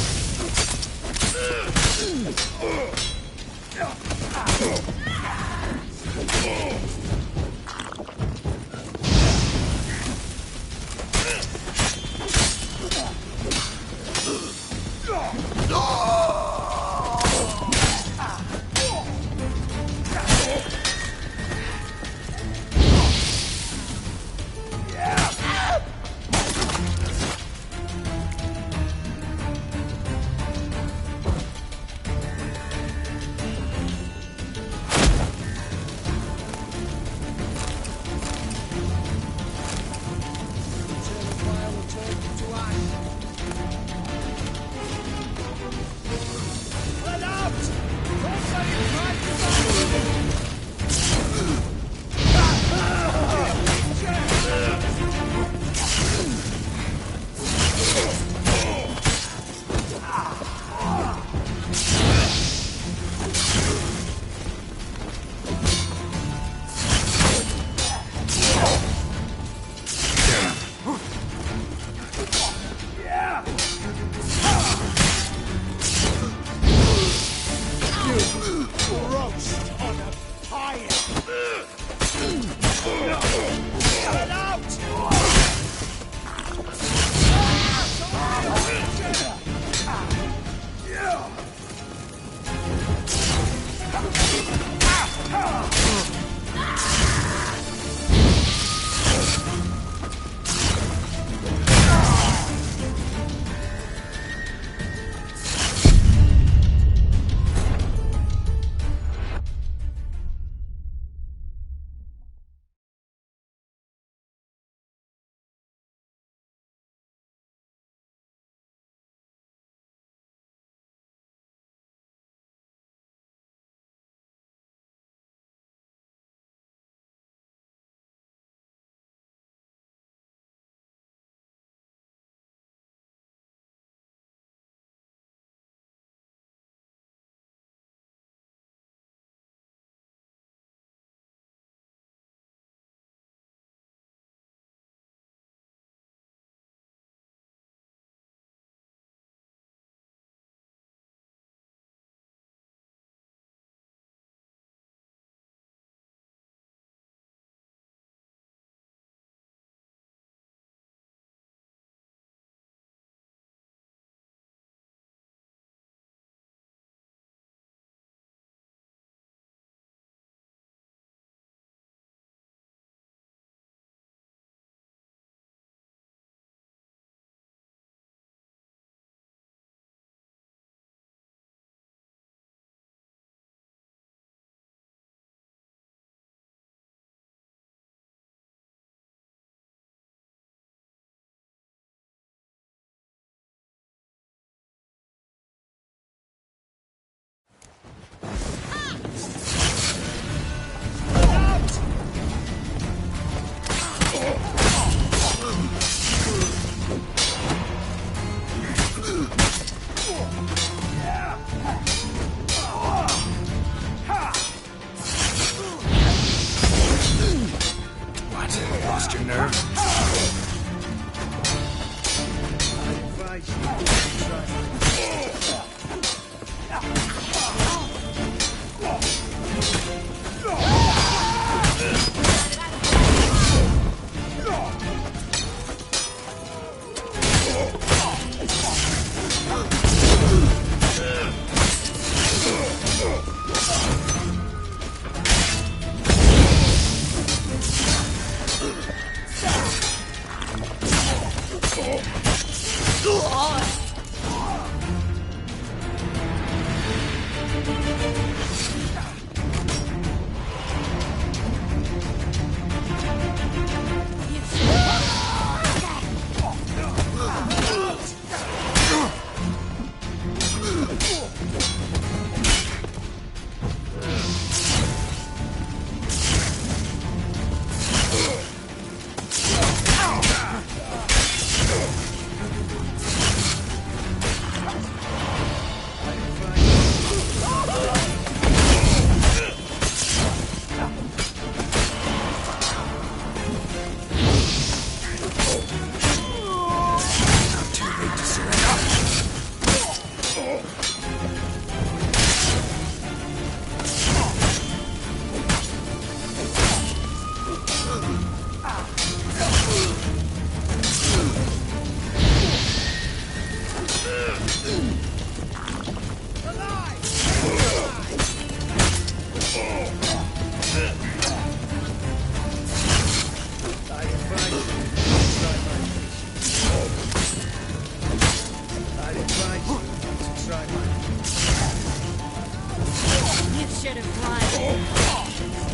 Speaker 16: should have won.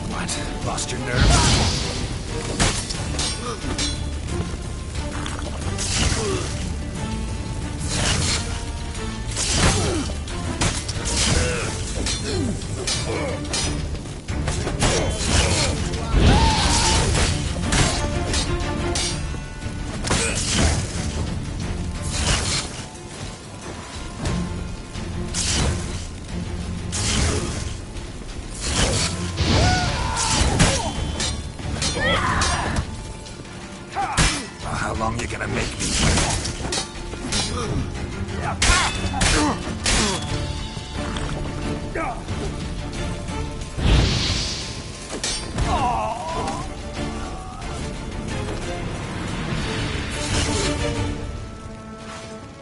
Speaker 2: What? Lost your nerve? How long you gonna make me wait?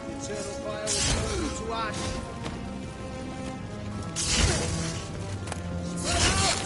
Speaker 21: Eternal fire will turn you to ash. Spread out!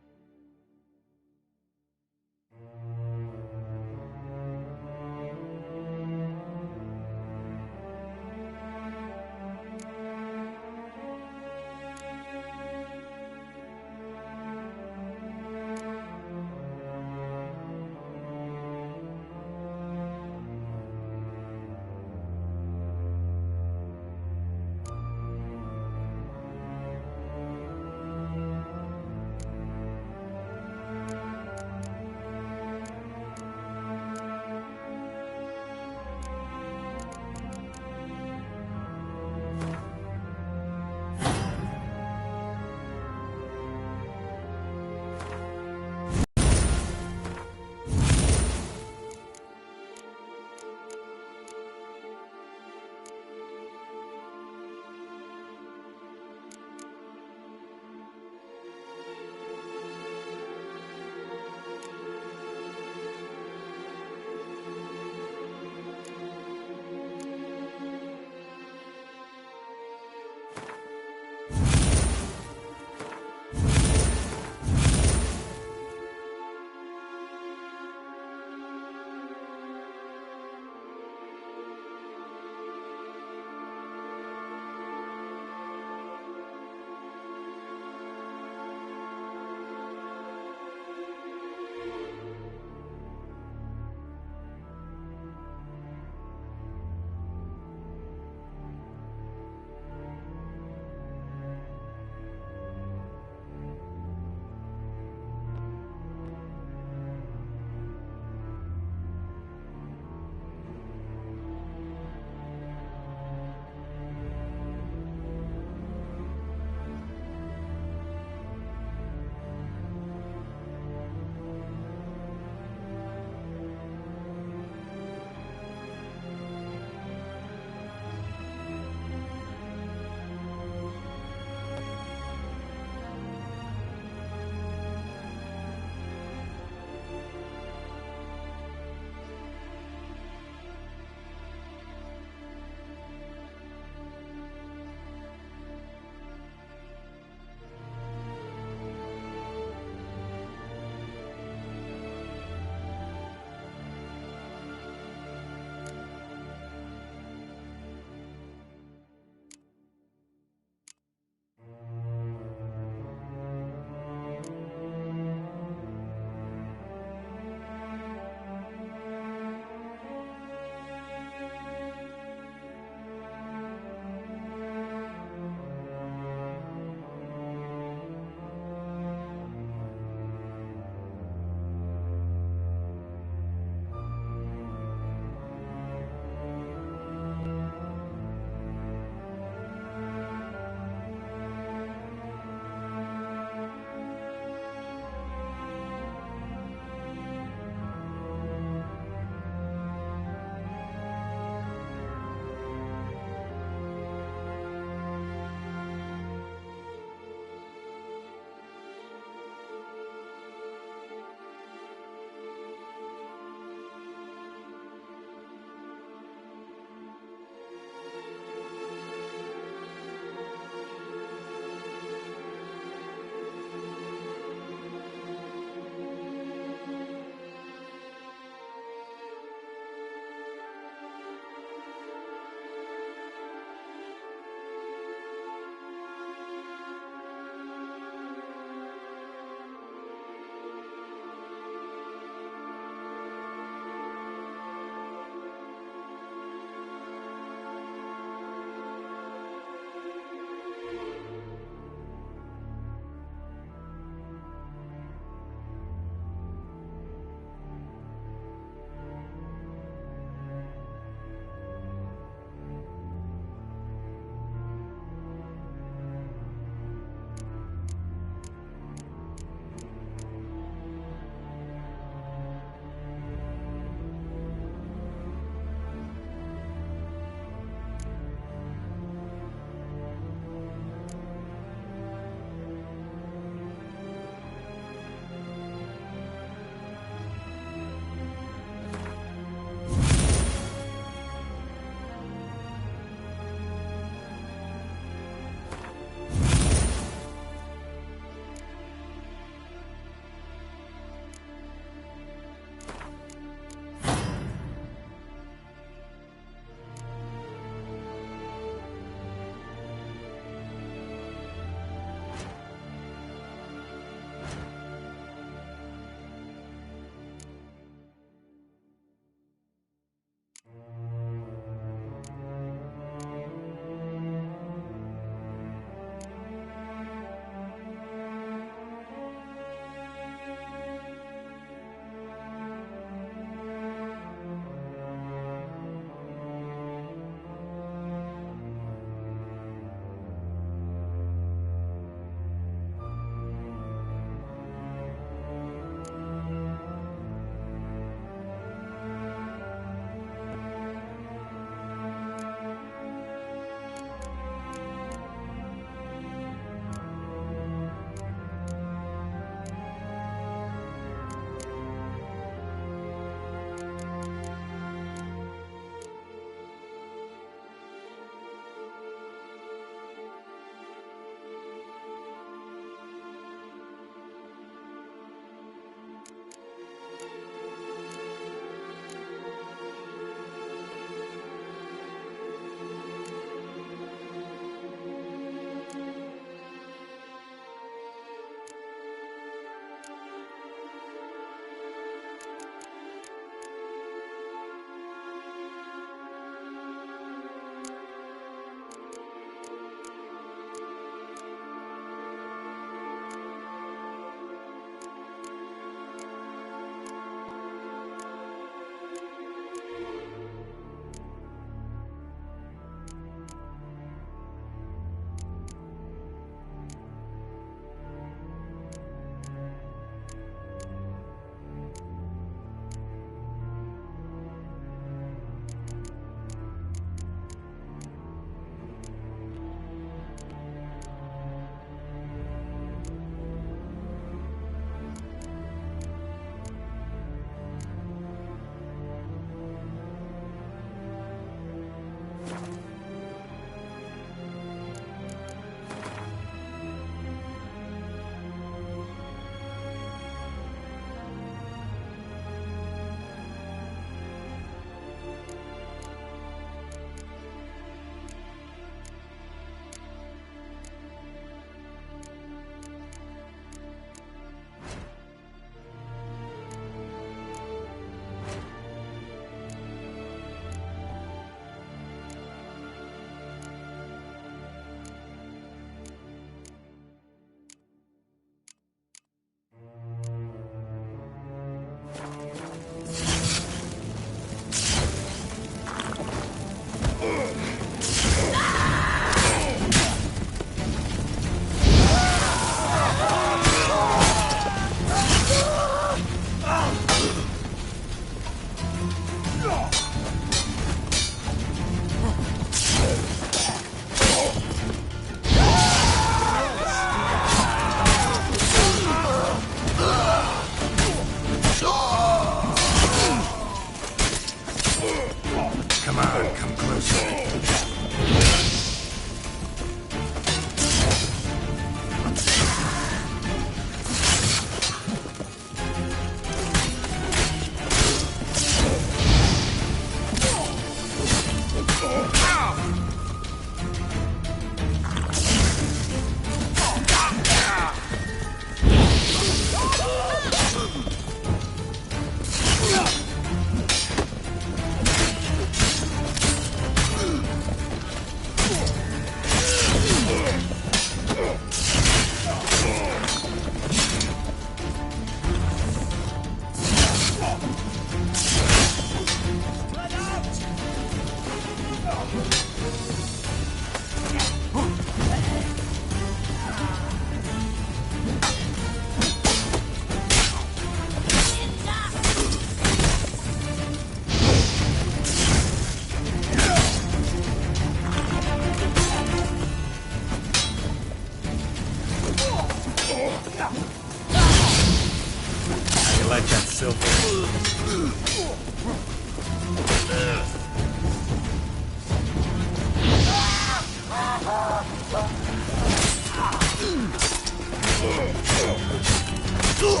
Speaker 3: Don't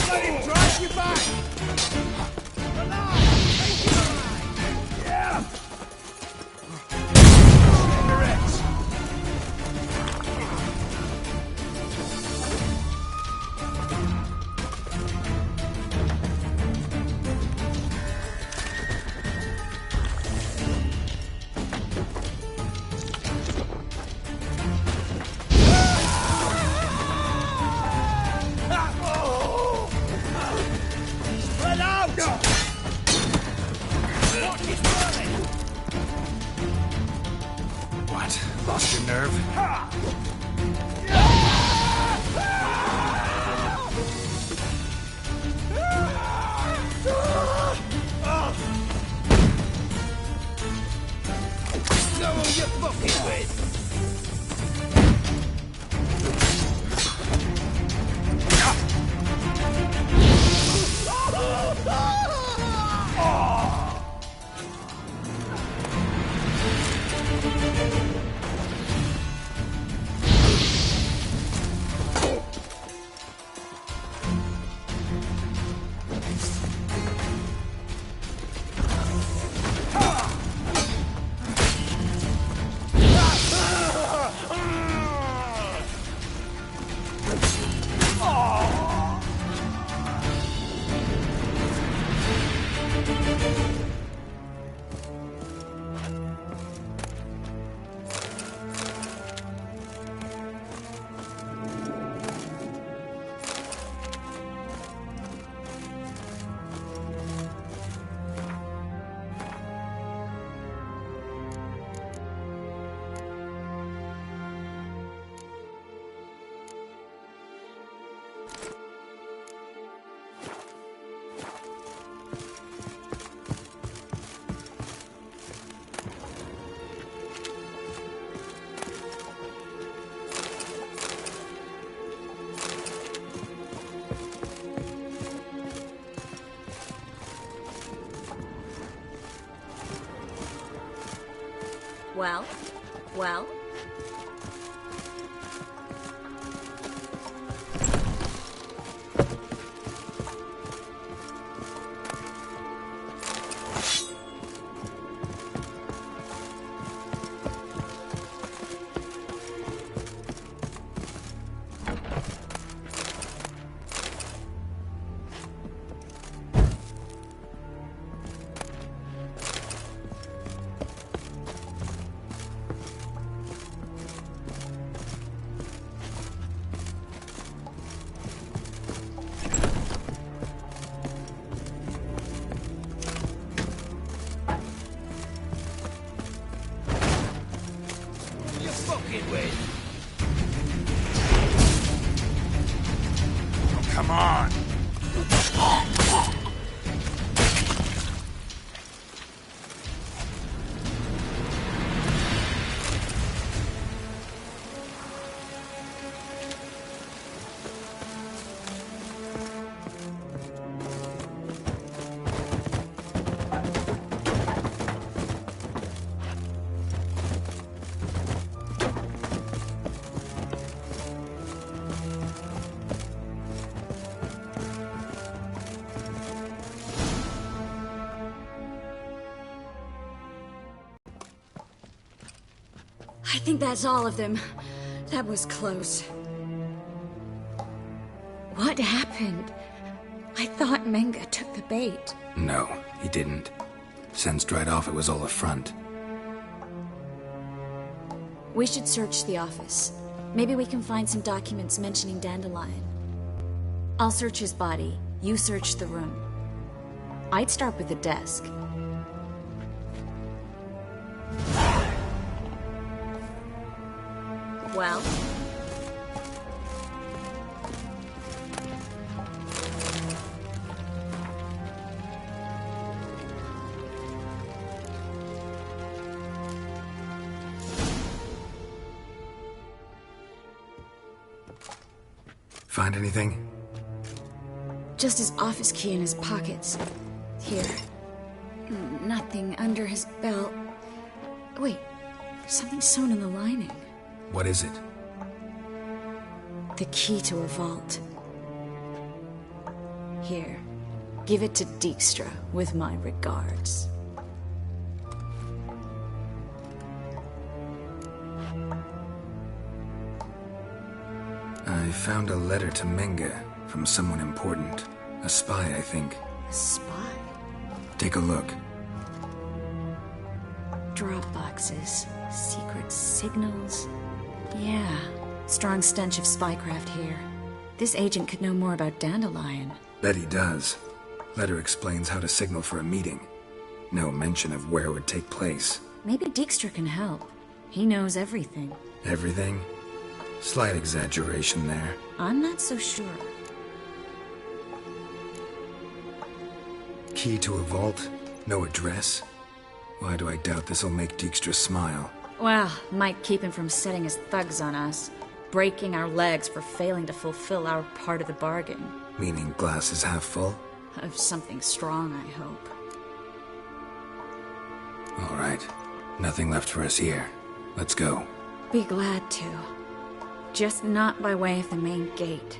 Speaker 3: let him drive you back! Take him alive! Yeah! Cigarettes! Spread out! What is burning?
Speaker 2: What? Lost your nerve?
Speaker 3: Know who you're fucking with?
Speaker 10: Well? Well?
Speaker 3: You're fucking with?
Speaker 2: Oh, come on!
Speaker 10: I think that's all of them. That was close. What happened? I thought Menga took the bait.
Speaker 2: No, he didn't. Sensed right off it was all a front.
Speaker 10: We should search the office. Maybe we can find some documents mentioning Dandelion. I'll search his body. You search the room. I'd start with the desk. Well?
Speaker 2: Find anything?
Speaker 10: Just his office key in his pockets. Here. Nothing under his belt. Wait, there's something sewn in the lining.
Speaker 2: What is it?
Speaker 10: The key to a vault. Here, give it to Dijkstra with my regards.
Speaker 2: I found a letter to Menga from someone important. A spy, I think.
Speaker 10: A spy?
Speaker 2: Take a look.
Speaker 10: Drop boxes, secret signals. Yeah, strong stench of spycraft here. This agent could know more about Dandelion.
Speaker 2: Bet he does. Letter explains how to signal for a meeting. No mention of where it would take place.
Speaker 10: Maybe Dijkstra can help. He knows everything.
Speaker 2: Everything? Slight exaggeration there.
Speaker 10: I'm not so sure.
Speaker 2: Key to a vault? No address? Why do I doubt this'll make Dijkstra smile?
Speaker 10: Well, might keep him from setting his thugs on us. Breaking our legs for failing to fulfill our part of the bargain.
Speaker 2: Meaning glass is half full?
Speaker 10: Of something strong, I hope.
Speaker 2: All right. Nothing left for us here. Let's go.
Speaker 10: Be glad to. Just not by way of the main gate.